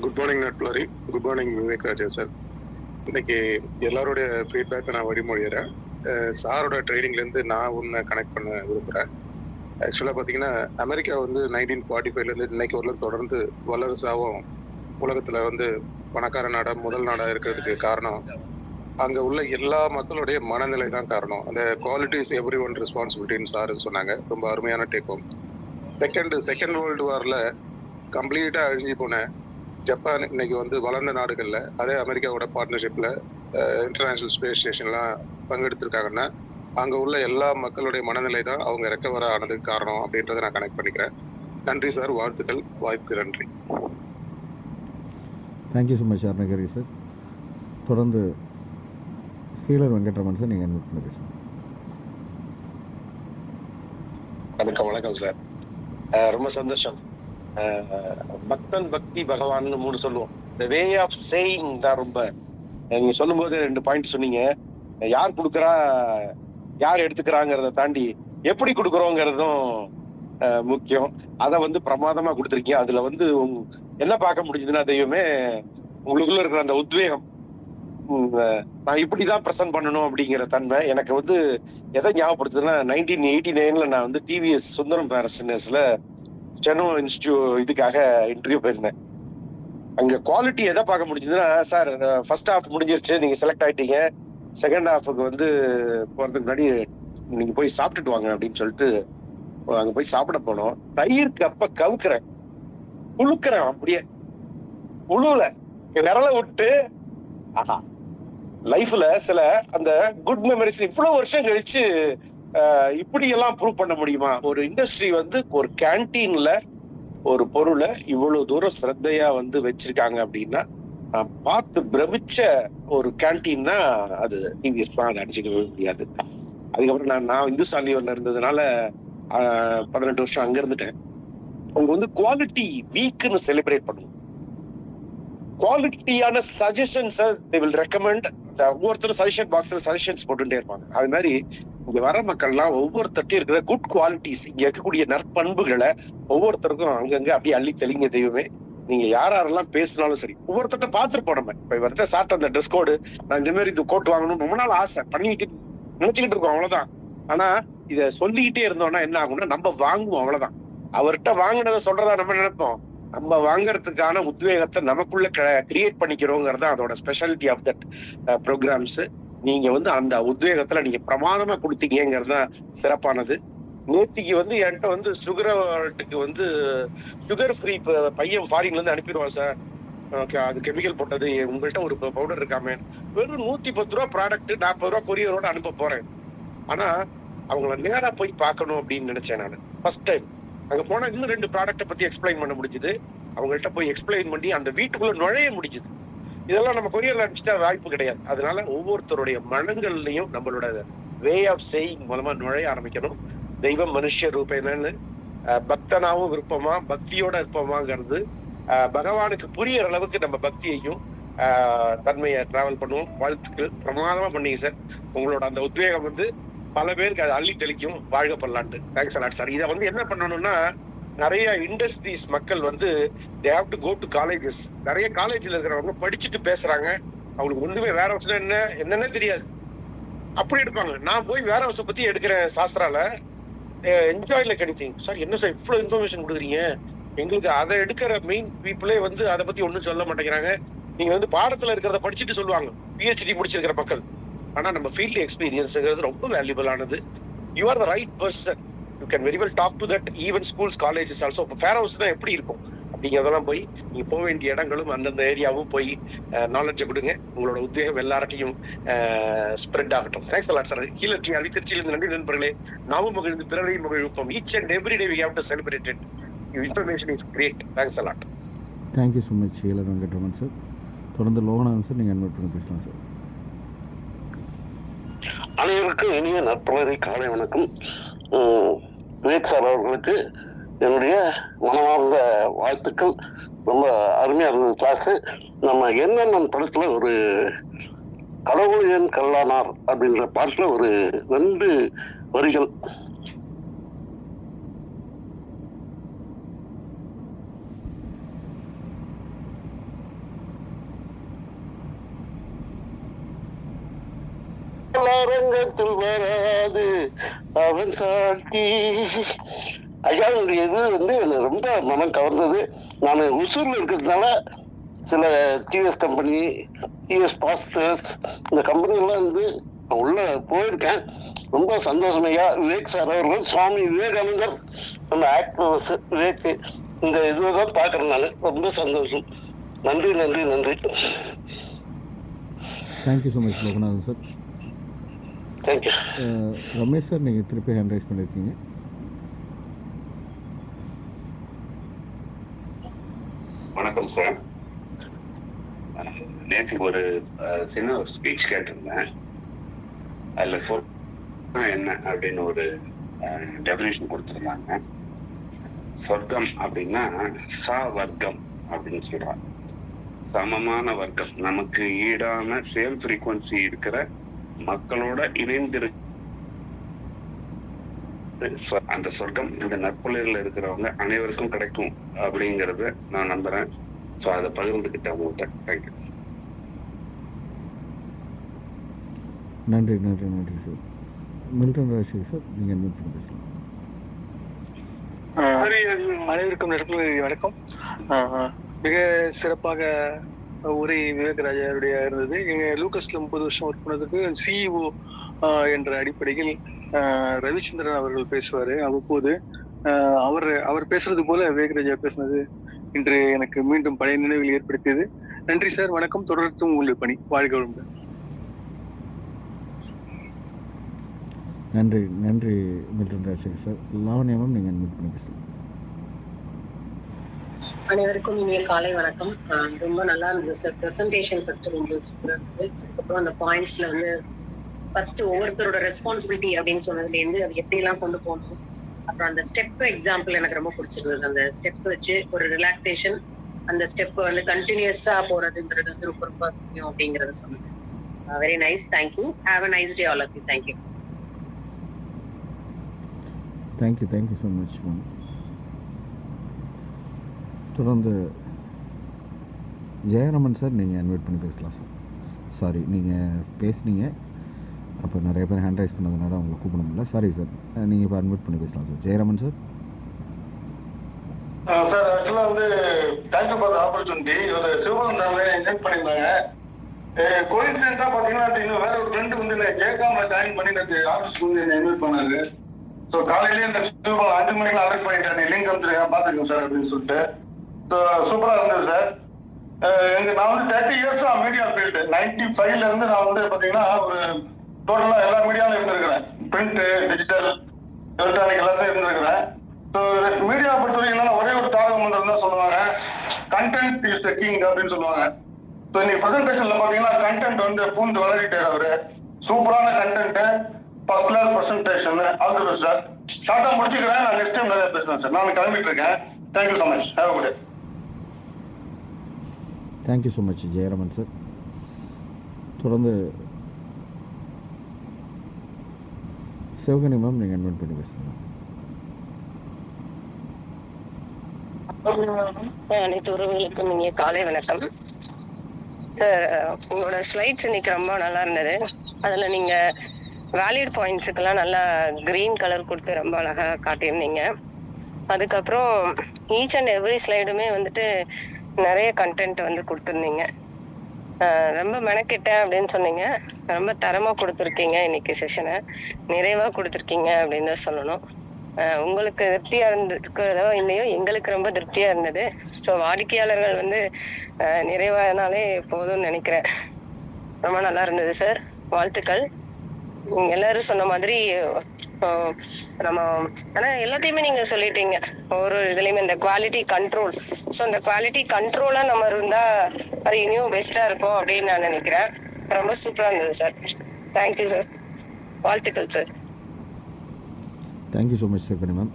குட் மார்னிங் நட்புலரி. Good morning Vivek Raja sir. இன்னைக்கு எல்லாருடைய ஃபீட்பேக்கை நான் வழிமொழிகிறேன். சாரோட ட்ரைனிங்லேருந்து நான் ஒன்று கனெக்ட் பண்ண விரும்புகிறேன். ஆக்சுவலாக பார்த்தீங்கன்னா, அமெரிக்கா வந்து 1945லேருந்து இன்னைக்கு வரலும் தொடர்ந்து வல்லரசாகவும் உலகத்தில் வந்து பணக்கார நாடாக முதல் நாடாக இருக்கிறதுக்கு காரணம் அங்கே உள்ள எல்லா மக்களுடைய மனநிலை தான் காரணம். அந்த குவாலிட்டி இஸ் எவ்ரி ஒன் ரெஸ்பான்சிபிலிட்டின்னு சாருன்னு சொன்னாங்க. ரொம்ப அருமையான டேக் ஹோம். செகண்ட் வேர்ல்டு வாரில் கம்ப்ளீட்டாக அழிஞ்சு போன ஜப்பான் இன்னைக்கு வந்து வளர்ந்த நாடுகள்ல அதே அமெரிக்காவோட பார்ட்னர்ஷிப்ல இன்டர்நேஷனல் ஸ்பேஸ் ஸ்டேஷன்லாம் பங்கெடுத்திருக்காங்கன்னா அங்க உள்ள எல்லா மக்களுடைய மனநிலை தான் அவங்க ரெக்கவர் ஆனதுக்கு காரணம் அப்படின்றத நான் கனெக்ட் பண்ணிக்கிறேன். நன்றி சார், வாழ்த்துக்கள், வாய்ப்புக்கு நன்றி. Thank you so much Arunagiri sir. தொடர்ந்து ஹீலர் வெங்கட்ரமன் சார், நீங்கள் அன்மியூட் பண்ணி பேசுங்க. வணக்கம் சார். ரொம்ப சந்தோஷம். பக்தன் பக்தி பகவான்னு 3 சொல்லுவோம். இந்த வே ஆஃப் சேயிங் தான் ரொம்ப, நீங்க சொல்லும் போது 2 பாயிண்ட் சொன்னீங்க. யார் கொடுக்குறா யார் எடுத்துக்கிறாங்கிறத தாண்டி எப்படி கொடுக்குறோங்கிறதும் முக்கியம். அதை வந்து பிரமாதமா கொடுத்துருக்கீங்க. அதுல வந்து என்ன பார்க்க முடிஞ்சதுன்னா தெய்வமே உங்களுக்குள்ள இருக்கிற அந்த உத்வேகம், நான் இப்படிதான் ப்ரெசென்ட் பண்ணணும் அப்படிங்கிற தன்மை எனக்கு வந்து எதை ஞாபகப்படுத்துதுன்னா 1989 நான் வந்து டிவிஎஸ் சுந்தரம் பேரஸ்ல ஸ்டெனோ இன்ஸ்டியூட் இதுக்காக இன்டர்வியூ போயிருந்தேன். அங்க குவாலிட்டி எதை பார்க்க முடிஞ்சதுன்னா, சார் ஃபர்ஸ்ட் ஹாஃப் முடிஞ்சிருச்சு, நீங்க செலக்ட் ஆயிட்டீங்க, செகண்ட் ஹாஃபுக்கு வந்து போறதுக்கு முன்னாடி நீங்க போய் சாப்பிட்டுட்டு வாங்க அப்படின்னு சொல்லிட்டு அங்க போய் சாப்பிட போனோம். தயிர் கப்ப கவுக்குறேன், உழுக்குறேன், அப்படியே உழுவுல விரல விட்டு. ஆஹா, லைஃப்ல சில அந்த குட் மெமரிஸ் இவ்வளவு வருஷம் கழிச்சு இப்படி எல்லாம் ப்ரூவ் பண்ண முடியுமா? ஒரு இண்டஸ்ட்ரி வந்து ஒரு கேன்டீன்ல ஒரு பொருளை இவ்வளவு தூரம் சிரத்தையா வந்து வச்சிருக்காங்க அப்படின்னா, நான் பார்த்து பிரமிச்ச ஒரு கேன்டீன்னா அது டிவிஎஸ் தான். அதை அடிச்சுக்கவே முடியாது. அதுக்கப்புறம் நான் இந்துஸ்தான் லீவர்ல இருந்ததுனால 18 வருஷம் அங்க இருந்துட்டேன். அவங்க வந்து குவாலிட்டி வீக்னு செலிப்ரேட் பண்ணுவோம். குவாலிட்டியான சஜஷன்ஸை they will recommend. ஒவ்வொருத்தரும் சஜஷன் பாக்ஸ்ல சஜஷன்ஸ் போட்டுட்டே இருப்பாங்க. அது மாதிரி இங்க வர மக்கள்லாம் ஒவ்வொருத்தட்டையும் இருக்கிற குட் குவாலிட்டிஸ், இங்க இருக்கக்கூடிய நற்பண்புகளை ஒவ்வொருத்தருக்கும் அங்கங்க அப்படியே அள்ளி தெளிங்க தெய்வமே. நீங்க யாரெல்லாம் பேசினாலும் சரி, ஒவ்வொருத்தட்ட பார்த்துருப்போம். நம்ம இப்ப இவர்கிட்ட சாப்பிட்ட அந்த ட்ரெஸ் கோடு, நான் இந்த மாதிரி இது கோட் வாங்கணும் ரொம்ப நாள் ஆசை பண்ணிக்கிட்டு நினைச்சுக்கிட்டு இருக்கோம், அவ்வளவுதான். ஆனா இத சொல்லிக்கிட்டே இருந்தோம்னா என்ன ஆகும்னா, நம்ம வாங்குவோம், அவ்வளவுதான். அவர்கிட்ட வாங்கினதை சொல்றதா நம்ம நினைப்போம். நம்ம வாங்கறதுக்கான உத்வேகத்தை நமக்குள்ள கிரியேட் பண்ணிக்கிறோங்கிறதா அதோட ஸ்பெஷாலிட்டி ஆஃப் தட் ப்ரோக்ராம்ஸ். நீங்க வந்து அந்த உத்வேகத்துல நீங்க பிரமாதமா கொடுத்தீங்கிறது தான் சிறப்பானது. நேத்திக்கு வந்து என்கிட்ட வந்து சுகருக்கு வந்து சுகர் ஃப்ரீ பையன் ஃபாரின்ல இருந்து அனுப்பிடுவான் சார், அது கெமிக்கல் போட்டது, உங்கள்கிட்ட ஒரு பவுடர் இருக்காமே, வெறும் 110 ரூபா ப்ராடக்ட் 40 ரூபா கொரியரோட அனுப்ப போறேன். ஆனா அவங்கள நேரா போய் பார்க்கணும் அப்படின்னு நினைச்சேன் நான். ஃபர்ஸ்ட் டைம் அங்க போனா இன்னும் 2 ப்ராடக்ட்டை பத்தி எக்ஸ்பிளைன் பண்ண முடிஞ்சுது. அவங்கள்ட்ட போய் எக்ஸ்பிளைன் பண்ணி அந்த வீட்டுக்குள்ள நுழைய முடிஞ்சுது. இதெல்லாம் நம்ம கொரியர்ல அனுப்பிச்சுட்டா வாய்ப்பு கிடையாது. அதனால ஒவ்வொருத்தருடைய மனங்கள்லயும் நம்மளோட வே ஆஃப் சேயிங் மூலமா நுழைய ஆரம்பிக்கணும். தெய்வம் மனுஷ ரூபேனன்னு பக்தனாவும் விருப்பமா, பக்தியோட இருப்போமாங்கிறது பகவானுக்கு புரியற அளவுக்கு நம்ம பக்தியையும் தன்மையை டிராவல் பண்ணுவோம். வாழ்த்துக்கள், பிரமாதமா பண்ணீங்க சார். உங்களோட அந்த உத்வேகம் வந்து பல பேருக்கு அதை அள்ளி தெளிக்கும். வாழ்க பல்லாண்டு. Thanks a lot sir. இதை வந்து என்ன பண்ணணும்னா, நிறைய இண்டஸ்ட்ரீஸ் மக்கள் வந்து they have to go to colleges. நிறைய காலேஜ்ல இருக்கிறவங்க படிச்சுட்டு பேசுறாங்க, அவங்களுக்கு ஒண்ணுமே வேற ஹவுஸ்னா என்னன்னே தெரியாது, அப்படி எடுப்பாங்க. நான் போய் வேற ஹவுஸை பத்தி எடுக்கிறேன் சாஸ்திரால, என்ஜாய் லைக் எனிதிங். சார் என்ன சார் இவ்வளவு இன்ஃபர்மேஷன் கொடுக்குறீங்க எங்களுக்கு? அதை எடுக்கிற மெயின் பீப்புளே வந்து அதை பத்தி ஒன்றும் சொல்ல மாட்டேங்கிறாங்க. நீங்க வந்து பாடத்துல இருக்கிறத படிச்சுட்டு சொல்லுவாங்க, PhD முடிச்சிருக்கிற மக்கள். ஆனா நம்ம ஃபீல்ட் எக்ஸ்பீரியன்ஸ்ங்கிறது ரொம்ப வேல்யூபிள் ஆனது. You are the right person, you can very well talk to that. Even schools, colleges also. Fair house தான் எப்படி இருக்கும் அப்படிங்கிறதெல்லாம் போய் நீங்க போக வேண்டிய இடங்களும் அந்தந்த ஏரியாவும் போய் நாலேஜை கொடுங்க. உங்களோட உத்வேகம் எல்லார்ட்டையும் ஸ்ப்ரெட் ஆகட்டும். Thanks a lot sir. Healer Ali திருச்சியிலிருந்து நன்றி நண்பர்களே. நாமும் மகிழ்ந்து பிறரையும் மகிழ்ப்போம். Each and every day we have to celebrate it. Information is great. Thanks a lot. Thank you so much healer Venkatraman sir. தொடர்ந்து லோகநாதன் சார், நீங்கள் அன்மியூட் பண்ணி பேசலாம் சார். அனைவருக்கும் இனிய நற்புலரை காலை வணக்கம். விவேக் சார் அவர்களுக்கு என்னுடைய மனமார்ந்த வாழ்த்துக்கள். ரொம்ப அருமையாக இருந்தது கிளாஸு. நம்ம என்னென்ன படத்தில் ஒரு கடவுள் ஏன் கல்லானார் அப்படின்ற பாட்டில் ஒரு 2 வரிகள், அரங்கத்தில் வராது அவன் சாட்சி. ஐயாவுடைய இது வந்து எனக்கு ரொம்ப மனம் கவர்ந்தது. நான் உசூர்ல இருக்கிறதுனால சில டிவிஎஸ் கம்பெனி, டிவிஎஸ் பாஸ்டர்ஸ், இந்த கம்பெனிலாம் வந்து நான் உள்ள போயிருக்கேன். ரொம்ப சந்தோஷமையா விவேக் சார் அவர்கள், சுவாமி விவேகானந்தர், நம்ம ஆக்டர்ஸ் விவேக், இந்த இதுதான் பார்க்குறேன் நான். ரொம்ப சந்தோஷம். நன்றி நன்றி நன்றி. Thank you so much Loganathan sir. Thank you. Ramesh sir, நீங்கள் திருப்பி ஹேண்ட் ரைஸ் பண்ணியிருக்கீங்க. வணக்கம் சார். நேற்று ஒரு சின்ன ஒரு ஸ்பீச் கேட்டிருந்தேன். அதில் சொர்க்கம் என்ன அப்படின்னு ஒரு டெஃபினேஷன் கொடுத்துருந்தாங்க. சொர்க்கம் அப்படின்னா வர்க்கம் அப்படின்னு சொல்றாங்க. சமமான வர்க்கம், நமக்கு ஈடான சேம் ஃப்ரீக்வன்சி இருக்கிற மக்களோட இணைந்திரு அந்த சொர்க்கம் இந்த நற்புலையில இருக்கிறவங்க அனைவருக்கும் கிடைக்கும் அப்படிங்கறத நான் நம்புறேன். ஸோ அதை பகிர்ந்துக்கிட்டேன் உங்கள்கிட்ட. தேங்க்யூ. நன்றி நன்றி நன்றி சார். மில்டன் ராஜசேகர் சார், நீங்கள் மீட் பண்ணி பேசலாம். அனைவருக்கும் நட்பு வணக்கம். மிக சிறப்பாக உரை விவேகராஜருடைய இருந்தது. எங்க லூக்கஸ்ல 30 வருஷம் ஒர்க் பண்ணதுக்கு சிஇஓ என்ற அடிப்படையில் ரவிச்சந்திரன் அவர்கள் பேசுவாரு. அவ்வப்போது அவர் பேசுறது போல விவேகராஜா பேசுனது இன்று எனக்கு மீண்டும் பழைய நினைவில் ஏற்படுத்தியது. நன்றி சார், வணக்கம். தொடர்ந்தும் உங்களுடைய பணி. வாழ்க வளமுடன். நன்றி நன்றி மில்டன் ராஜசேகர் சார். லாவண்யமும் நீங்கள் மீட் பண்ணி பேசலாம். அனைவருக்கும் இனிய காலை வணக்கம். ரொம்ப நல்லா இருந்தது சார் ப்ரெசன்டேஷன். ஃபர்ஸ்ட் ரொம்ப சூப்பராக இருந்தது. அதுக்கப்புறம் அந்த பாயிண்ட்ஸ்ல வந்து ஃபர்ஸ்ட் ஒவ்வொருத்தரோட ரெஸ்பான்சிபிலிட்டி அப்படின்னு சொன்னதுலேருந்து அது எப்படிலாம் கொண்டு போகணும், அப்புறம் அந்த ஸ்டெப் எக்ஸாம்பிள் எனக்கு ரொம்ப பிடிச்சிருந்தது. அந்த ஸ்டெப்ஸ் வச்சு ஒரு ரிலாக்ஸேஷன், அந்த ஸ்டெப் வந்து கண்டினியூஸா போறதுங்கிறது வந்து ரொம்ப ரொம்ப முக்கியம் அப்படிங்கறத சொன்னது. Very nice. Thank you. Have a nice day all of you. Thank you. Thank you so much ma'am. தொடர்ந்து ஜெயராமன் சார், நீங்கள் இன்வைட் பண்ணி பேசலாம் சார். சாரி, நீங்கள் பேசுனீங்க, அப்போ நிறைய பேர் ஹேண்ட் ரைஸ் பண்ணதுனால உங்களை கூப்பிட முடியல. சாரி சார், நீங்கள் இப்போ இன்வைட் பண்ணி பேசலாம் சார். ஜெயராமன் சார். சார் ஆக்சுவலாக வந்து தேங்க்யூ ஃபார் த ஆப்பர்ச்சுனிட்டி. ஒரு சிவபாலன் சார் இன்வைட் பண்ணியிருந்தாங்க. கோயின்சிடென்ட்டாக பார்த்தீங்கன்னா வேற ஒரு ஃப்ரெண்டு வந்து ஜெயகாமில் ஜாயின் பண்ணி எனக்கு ஆஃபீஸ்க்கு வந்து என்ன இன்வைட் பண்ணாரு. ஸோ காலையிலேயே இந்த சிவபாலன் 5 மணிக்கு அலர்ட் பண்ணிட்டேன், லிங்க் அனுப்பிச்சிருக்கேன் பார்த்துக்கோங்க சார் அப்படின்னு சொல்லிட்டு. ஸோ சூப்பராக இருந்தது சார். நான் வந்து 30 இயர்ஸா மீடியா ஃபீல்டு 95ல இருந்து நான் வந்து பார்த்தீங்கன்னா ஒரு டோட்டலாக எல்லா மீடியாவும் இருந்திருக்கிறேன். பிரிண்ட், டிஜிட்டல், எலக்ட்ரானிக் எல்லாத்தையும் இருந்திருக்கிறேன். ஸோ மீடியா பொறுத்த வரைக்கும் ஒரே ஒரு தாரக மந்திரம் தான் சொல்லுவாங்க, கண்டென்ட் இஸ் த கிங் அப்படின்னு சொல்லுவாங்க. ஸோ இன்னைக்கு ப்ரெசன்டேஷன்ல பார்த்தீங்கன்னா கண்டென்ட் வந்து பூந்து வளரிட்டார் அவரு. சூப்பரான content, first class presentation. All the best sir. ஷார்ட்டாக முடிச்சுக்கிறேன். நான் நெக்ஸ்ட் டைம் நிறைய பேசுறேன் சார். நான் கிளம்பிட்டு இருக்கேன். Thank you so much. Have a good day. Thank you so much Jayaraman sir. தொடர்ந்து சிவகணி மேம், நீங்கள் இன்வைட் பண்ணி பேசலாம். அனைத்து உறவுகளுக்கும் இனிய காலை வணக்கம் சார். உங்களோட ஸ்லைட்ஸ் இன்னைக்கு ரொம்ப நல்லா இருந்தது. அதில் நீங்கள் வேலிட் பாயிண்ட்ஸுக்கெல்லாம் நல்லா க்ரீன் கலர் கொடுத்து ரொம்ப அழகாக காட்டியிருந்தீங்க. அதுக்கப்புறம் ஈச் அண்ட் எவ்ரி ஸ்லைடுமே வந்துட்டு நிறைய கண்டென்ட் வந்து கொடுத்துருந்தீங்க. ரொம்ப மெனக்கிட்டேன் அப்படின்னு சொன்னீங்க. ரொம்ப தரமாக கொடுத்துருக்கீங்க. இன்னைக்கு செஷனை நிறைவாக கொடுத்துருக்கீங்க அப்படின்னு தான் சொல்லணும். உங்களுக்கு திருப்தியாக இருந்திருக்கிறதோ இல்லையோ, எங்களுக்கு ரொம்ப திருப்தியாக இருந்தது. ஸோ வாடிக்கையாளர்கள் வந்து நிறைவானாலே போதும்னு நினைக்கிறேன். ரொம்ப நல்லா இருந்தது சார். வாழ்த்துக்கள். எல்லாரும் சொன்ன மாதிரி நம்ம ஆனால் எல்லாத்தையுமே நீங்கள் சொல்லிட்டீங்க. ஒரு இதுலேயுமே இந்த குவாலிட்டி கண்ட்ரோல். ஸோ இந்த குவாலிட்டி கண்ட்ரோலாக நம்ம இருந்தால் அது இனியும் பெஸ்ட்டாக இருக்கும் அப்படின்னு நான் நினைக்கிறேன். ரொம்ப சூப்பராக இருந்தது சார். Thank you sir. வாழ்த்துக்கள் sir. Thank you so much Sivagani ma'am.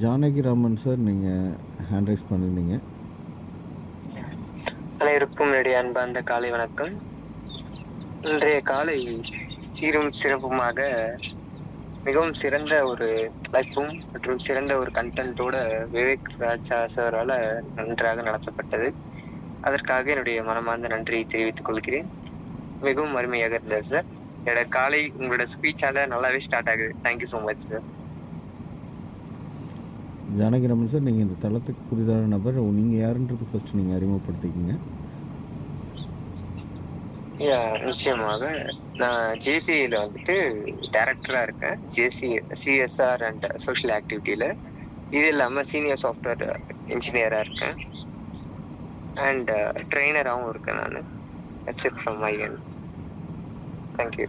Janaki Raman sir, நீங்கள் ஹேண்ட் ரைஸ் பண்ணியிருந்தீங்க. அனைவருக்கும் என்னுடைய அன்பார்ந்த காலை வணக்கம். இன்றைய காலை சீரும் சிறப்புமாக மிகவும் சிறந்த ஒரு தலைப்பும் மற்றும் சிறந்த ஒரு கண்டென்ட்டோட விவேக் ராஜா சாரால் நன்றாக நடத்தப்பட்டது. அதற்காக என்னுடைய மனமார்ந்த நன்றியை தெரிவித்துக் கொள்கிறேன். மிகவும் அருமையாக இருந்தது சார். என்னோட காலை உங்களோட ஸ்பீச்சால நல்லாவே ஸ்டார்ட் ஆகுது. Thank you so much sir. Janaki Raman sir, நீங்கள் இந்த தளத்துக்கு புதிதான நபர், நீங்கள் யாருன்றது ஃபர்ஸ்ட் நீங்கள் அறிமுகப்படுத்திக்கிங்க. நிச்சயமாக நான் ஜேசியில் வந்துட்டு டைரக்டராக இருக்கேன். ஜேசி சிஎஸ்ஆர் அண்ட் சோஷியல் ஆக்டிவிட்டியில். இது இல்லாமல் சீனியர் சாஃப்ட்வேர் இன்ஜினியராக இருக்கேன். அண்ட் ட்ரெயினராகவும் இருக்கேன் நான். That's it from my end. Thank you.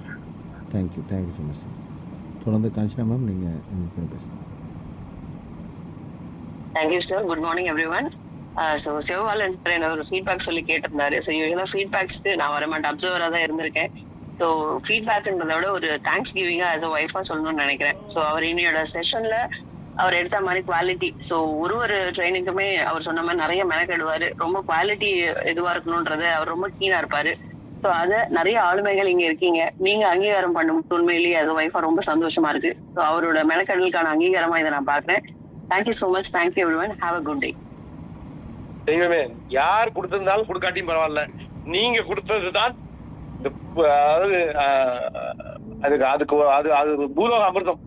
Thank you so much sir. தொடர்ந்து காஞ்சனா மேம் நீங்கள் கூட பேசலாம். Thank you sir. Good morning everyone. So Sivabalan sir என்ன ஒரு ஃபீட்பேக் சொல்லி கேட்டிருந்தாரு. ஸோ யூஸ்வலாக ஃபீட்பேக்ஸ்க்கு நான் வரமாட்டேன், அப்சர்வராக தான் இருந்திருக்கேன். ஸோ ஃபீட்பேக்ன்றத விட ஒரு தேங்க்ஸ் கிவிங்காக ஆஸ் அ ஒய்ஃபாக சொல்லணும்னு நினைக்கிறேன். ஸோ அவர் இன்னையோட செஷனில் அவர் எடுத்த மாதிரி குவாலிட்டி, ஸோ ஒரு ட்ரைனிங்குமே அவர் சொன்ன மாதிரி நிறைய மெனக்கெடுவார். ரொம்ப குவாலிட்டி இதுவாக இருக்கணுன்றத அவர் ரொம்ப கீனாக இருப்பார். ஸோ அதை நிறைய ஆளுமைகள் இங்கே இருக்கீங்க, நீங்கள் அங்கீகாரம் பண்ணும் உண்மையிலேயே அது ஒய்ஃபாக ரொம்ப சந்தோஷமா இருக்கு. ஸோ அவரோட மெனக்கெடலுக்கான அங்கீகாரமாக இதை நான் பார்க்குறேன். Thank you so much. Thank you every one. Have a good day. தெய்வமே, யார் கொடுத்திருந்தாலும் கொடுக்காட்டியும் பரவாயில்ல, நீங்க கொடுத்ததுதான் இந்த அதாவது அது பூலோக அமிர்தம்.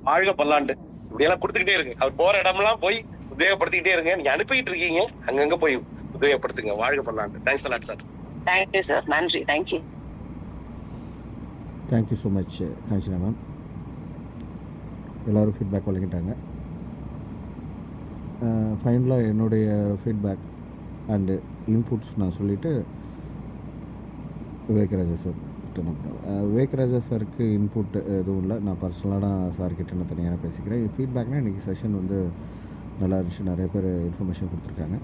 வாழ்க பல்லாண்டு. இப்படியெல்லாம் கொடுத்துக்கிட்டே இருக்கு. அவர் போற இடமெல்லாம் போய் உத்வேகப்படுத்திக்கிட்டே இருங்க. நீங்க அனுப்பிக்கிட்டு இருக்கீங்க, அங்கங்க போய் உத்வேகப்படுத்துங்க. வாழ்க பல்லாண்டு. Thanks a lot sir. Thank you sir. நன்றி. Thank you. Thank you so much Kanchana ma'am. எல்லோரும் ஃபீட்பேக் வழங்கிட்டாங்க. ஃபைனலாக என்னுடைய ஃபீட்பேக் அண்டு இன்புட்ஸ் நான் சொல்லிவிட்டு விவேகராஜா சார் விவேகராஜா சாருக்கு இன்புட் எதுவும் இல்லை. நான் பர்சனலாக நான் சார்கிட்ட நான் தனியாக பேசிக்கிறேன். ஃபீட்பேக்னால் இன்றைக்கி செஷன் வந்து நல்லா இருந்துச்சு. நிறைய பேர் இன்ஃபர்மேஷன் கொடுத்துருக்காங்க.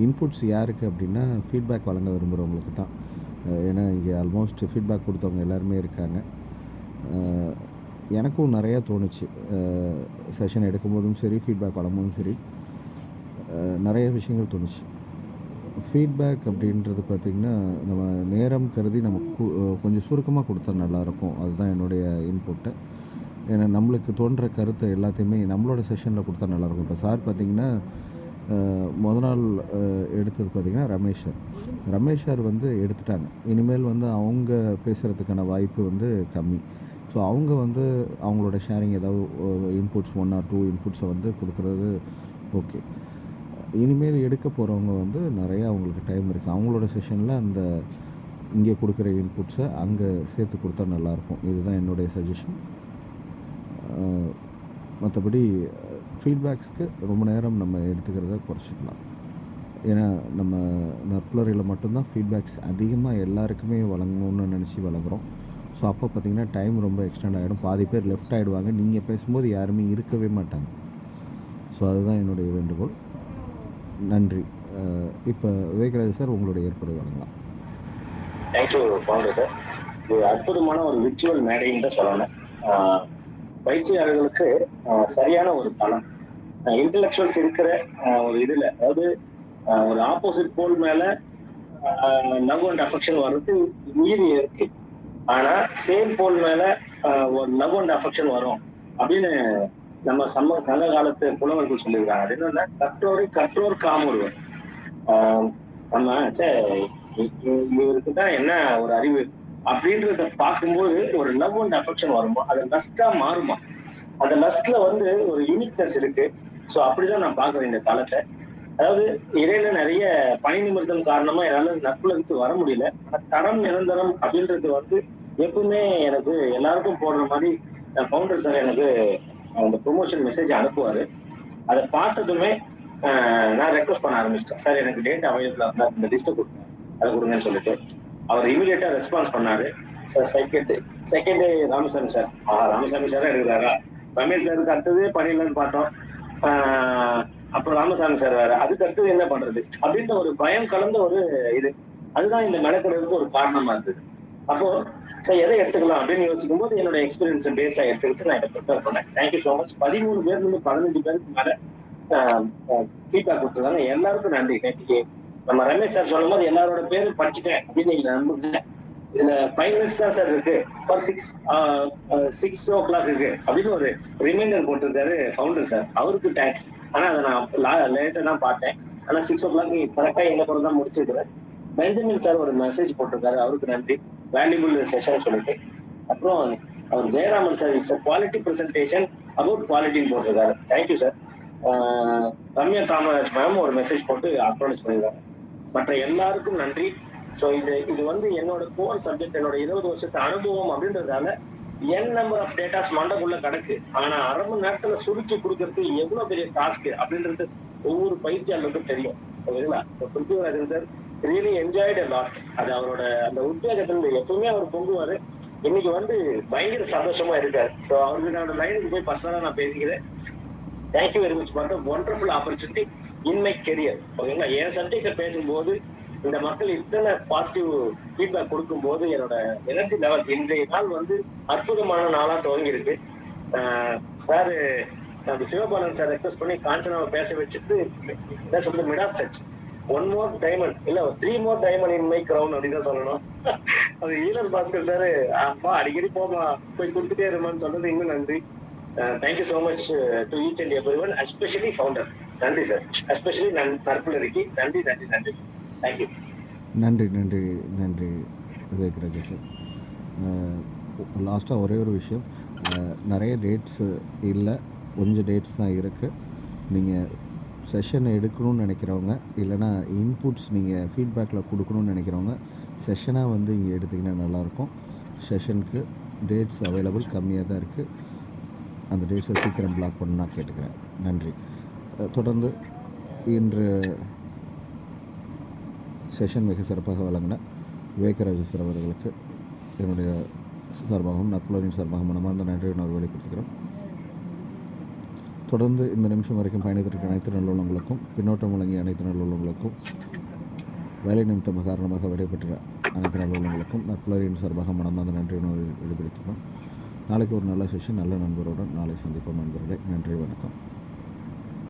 இன்புட்ஸ் யாருக்கு அப்படின்னா ஃபீட்பேக் வழங்க விரும்புகிறவங்களுக்கு தான். ஏன்னா இங்கே ஆல்மோஸ்ட் ஃபீட்பேக் கொடுத்தவங்க எல்லாருமே இருக்காங்க. எனக்கும் நிறையா தோணுச்சு செஷன் எடுக்கும்போதும் சரி, ஃபீட்பேக் வழங்கும்போதும் சரி, நிறைய விஷயங்கள் தோணுச்சு. ஃபீட்பேக் அப்படின்றது பார்த்திங்கன்னா நம்ம நேரம் கருதி நமக்கு கொஞ்சம் சுருக்கமாக கொடுத்தா நல்லாயிருக்கும். அதுதான் என்னுடைய இன்புட்டு. ஏன்னா நம்மளுக்கு தோன்ற கருத்தை எல்லாத்தையுமே நம்மளோட செஷனில் கொடுத்தா நல்லாயிருக்கும். இப்போ சார் பார்த்திங்கன்னா முதல் நாள் எடுத்தது பார்த்திங்கன்னா ரமேஷ் சார் வந்து எடுத்துட்டாங்க. இனிமேல் வந்து அவங்க பேசுகிறதுக்கான வாய்ப்பு வந்து கம்மி. ஸோ அவங்க வந்து அவங்களோட ஷேரிங் ஏதாவது இன்புட்ஸ் 1 or 2 இன்புட்ஸை வந்து கொடுக்குறது ஓகே. இனிமேல் எடுக்க போகிறவங்க வந்து நிறையா அவங்களுக்கு டைம் இருக்குது. அவங்களோட செஷனில் அந்த இங்கே கொடுக்குற இன்புட்ஸை அங்கே சேர்த்து கொடுத்தா நல்லாயிருக்கும். இதுதான் என்னுடைய சஜஷன். மற்றபடி ஃபீட்பேக்ஸ்க்கு ரொம்ப நேரம் நம்ம எடுத்துக்கிறத குறைச்சிக்கலாம். ஏன்னா நம்ம நற்புலரில் மட்டும்தான் ஃபீட்பேக்ஸ் அதிகமாக எல்லாருக்குமே வழங்கணும்னு நினச்சி வழங்குகிறோம். ஸோ அப்போ பார்த்திங்கன்னா டைம் ரொம்ப எக்ஸ்டெண்ட் ஆகிடும். பாதி பேர் லெஃப்ட் ஆகிடுவாங்க. நீங்கள் பேசும்போது யாருமே இருக்கவே மாட்டாங்க. ஸோ அதுதான் என்னுடைய வேண்டுகோள். நன்றி. இப்போ விவேகராஜ் சார் உங்களுடைய ஏற்புரை வழங்கலாம். Thank you founder sir. இது அற்புதமான ஒரு விர்ச்சுவல் மேடைன்னு தான் சொல்லணும். பயிற்சியாளர்களுக்கு சரியான ஒரு தளம். இன்டலெக்சுவல்ஸ் இருக்கிற ஒரு இதில், அதாவது ஒரு ஆப்போசிட் போல் மேலே லவ் அண்ட் அஃபெக்ஷன் வர்றது மீறி இருக்கு. ஆனா சேம் போல் மேல ஒரு லவ் அண்ட் அஃபெக்ஷன் வரும் அப்படின்னு நம்ம சங்க காலத்து புலவர்கள் சொல்லியிருக்காங்க. அது என்னன்னா, கற்றோர் காமுறுவர். நம்ம இவருக்கு தான் என்ன ஒரு அறிவு அப்படின்றத பார்க்கும்போது ஒரு லவ் அண்ட் அஃபெக்ஷன் வருமா, அது லஸ்டா மாறுமா. அந்த லஸ்ட்ல வந்து ஒரு யூனிக்னஸ் இருக்கு. ஸோ அப்படிதான் நான் பாக்குறேன் இந்த தளத்தை. அதாவது இடையில நிறைய பணி நிமிர்த்தம் காரணமா என்னால நட்புலருக்கு வர முடியல. ஆனா தரம் நிரந்தரம் அப்படின்றது வந்து எப்பவுமே எனக்கு எல்லாருக்கும் போடுற மாதிரி ஃபவுண்டர் சார் எனக்கு அந்த ப்ரொமோஷன் மெசேஜ் அனுப்புவாரு. அதை பார்த்ததுமே நான் ரெக்வஸ்ட் பண்ண ஆரம்பிச்சிட்டேன். சார் எனக்கு டேட் அவைலபிளா இருந்தா இந்த லிஸ்ட்டை கொடுங்க, அதை கொடுங்கன்னு சொல்லிட்டு அவர் இமீடியட்டா ரெஸ்பான்ஸ் பண்ணாரு. Sir second Ramasamy sir. Ramasamy sir எடுக்கிறாரா? ரமேஷ் சாருக்கு அடுத்தது பண்ணிடலான்னு பார்த்தோம். அப்புறம் ராமசாமி சார் வேற, அதுக்கு அடுத்தது என்ன பண்றது அப்படின்ற ஒரு பயம் கலந்த ஒரு இது. அதுதான் இந்த மெனக்கெடுறதுக்கு ஒரு காரணமா இருந்தது. அப்போ சார் எதை எடுத்துக்கலாம் அப்படின்னு யோசிக்கும் போது என்னோட எக்ஸ்பீரியன்ஸை பேஸா எடுத்துக்கிட்டு நான் இதை ப்ரிப்பேர் பண்ணேன். Thank you so much. 13 பேர்ல 15 பேருக்கு மேல ஃபீட்பேக் கொடுத்துருக்காங்க. எல்லாருக்கும் நன்றி. நேற்றுக்கு நம்ம ரமேஷ் சார் சொல்லும் போது எல்லாரோட பேரும் படிச்சுட்டேன் அப்படின்னு நீங்க நம்புங்க. இதுல 5 minutes தான் சார் இருக்கு, ஃபார் 6 o'clock இருக்கு அப்படின்னு ஒரு ரிமைண்டர் போட்டிருக்காரு ஃபவுண்டர் சார். அவருக்கு தேங்க்ஸ். ஆனா அதை நான் லேட்டா தான் பார்த்தேன். ஆனா 6 o'clock கரெக்டா எங்க போறது தான் முடிச்சிருக்கிறேன். பெஞ்சமின் சார் ஒரு மெசேஜ் போட்டிருக்காரு, அவருக்கு நன்றி. வேல்யூபிள் செஷன் சொல்லிட்டு. அப்புறம் அவர் Jayaraman sir, it's quality presentation about குவாலிட்டின்னு போட்டிருக்காரு. Thank you sir. Ramya Kamaraj ma'am ஒரு மெசேஜ் போட்டு அக்னாலேஜ் பண்ணிருக்காங்க. மற்ற எல்லாருக்கும் நன்றி. ஸோ இது வந்து என்னோட கோர் சப்ஜெக்ட், என்னோட 20 வருஷத்து அனுபவம் அப்படின்றதால நம்பர் ஆஃப் டேட்டாஸ் மண்டக்குள்ள கிடக்கு. ஆனா 1/2 மணி நேரத்துல சுருக்கி கொடுக்கறது எவ்வளவு பெரிய டாஸ்க் அப்படின்றது ஒவ்வொரு பயிற்சியாளருக்கும் தெரியும். ஓகேங்களா? Prithvirajan sir really enjoyed lot. அது அவரோட அந்த உத்வேகத்துல எப்பவுமே அவர் பொங்குவாரு. இன்னைக்கு வந்து பயங்கர சந்தோஷமா இருக்காரு. ஸோ அவருக்கு லைனுக்கு போய் பர்சனலா நான் பேசிக்கிறேன். Thank you very much for the wonderful opportunity in my career. ஓகேங்களா? என் சப்ஜெக்ட பேசும்போது இந்த மக்கள் இத்தனை பாசிட்டிவ் ஃபீட்பேக் கொடுக்கும்போது என்னோட எனர்ஜி லெவல் இன்றைய நாள் வந்து அற்புதமான நாளா துவங்கி இருக்கு. சார் நம்ம சிவபாலன் சார் ரெக்வஸ்ட் பண்ணி காஞ்சனாவை பேச வச்சுட்டு என்ன சொல்றது, மிடாஸ் டச் 1 more diamond இல்ல 3 more diamond in my crown அப்படிதான் சொல்லணும். அது ஈலன் பாஸ்கர் சார் அப்பா அடிக்கடி போமா போய் கொடுத்துட்டே இருமான்னு சொன்னது இன்னும் நன்றி. Thank you so much to each and everyone, especially founder. நன்றி சார், எஸ்பெஷலி நற்புலருக்கு நன்றி நன்றி நன்றி. தேங்க்யூ. நன்றி நன்றி நன்றி விவேக் ராஜா சார். லாஸ்ட்டாக ஒரே ஒரு விஷயம், நிறைய டேட்ஸு இல்லை, கொஞ்சம் டேட்ஸ் தான் இருக்குது. நீங்கள் செஷன் எடுக்கணும்னு நினைக்கிறவங்க இல்லைனா இன்புட்ஸ் நீங்கள் ஃபீட்பேக்கில் கொடுக்கணும்னு நினைக்கிறவங்க செஷனாக வந்து இங்கே எடுத்திங்கன்னா நல்லாயிருக்கும். செஷனுக்கு டேட்ஸ் அவைலபிள் கம்மியாக தான் இருக்குது. அந்த டேட்ஸை சீக்கிரம் பிளாக் பண்ண நான் கேட்டுக்கிறேன். நன்றி. தொடர்ந்து இன்று செஷன் மிக சிறப்பாக வழங்கின விவேகராஜ சார் அவர்களுக்கு என்னுடைய சார்பாகவும் நற்புலரின் சார்பாகவும் மனமார்ந்த நன்றி உணர்வு வெளிப்படுத்துகிறோம். தொடர்ந்து இந்த நிமிஷம் வரைக்கும் பயணித்திருக்க அனைத்து நல்லுள்ளங்களுக்கும், பின்னோட்டம் வழங்கிய அனைத்து நல்லுள்ளங்களுக்கும், வேலை நிமித்தம் காரணமாக விடைபெற்ற அனைத்து நல்லுள்ளங்களுக்கும் நற்புலரின் சார்பாக மனமார்ந்த நன்றி உணர்வு வெளிப்படுத்துகிறோம். நாளைக்கு ஒரு நல்ல செஷன் நல்ல நண்பருடன் நாளை சந்திப்போம் நண்பர்களே. நன்றி, வணக்கம்.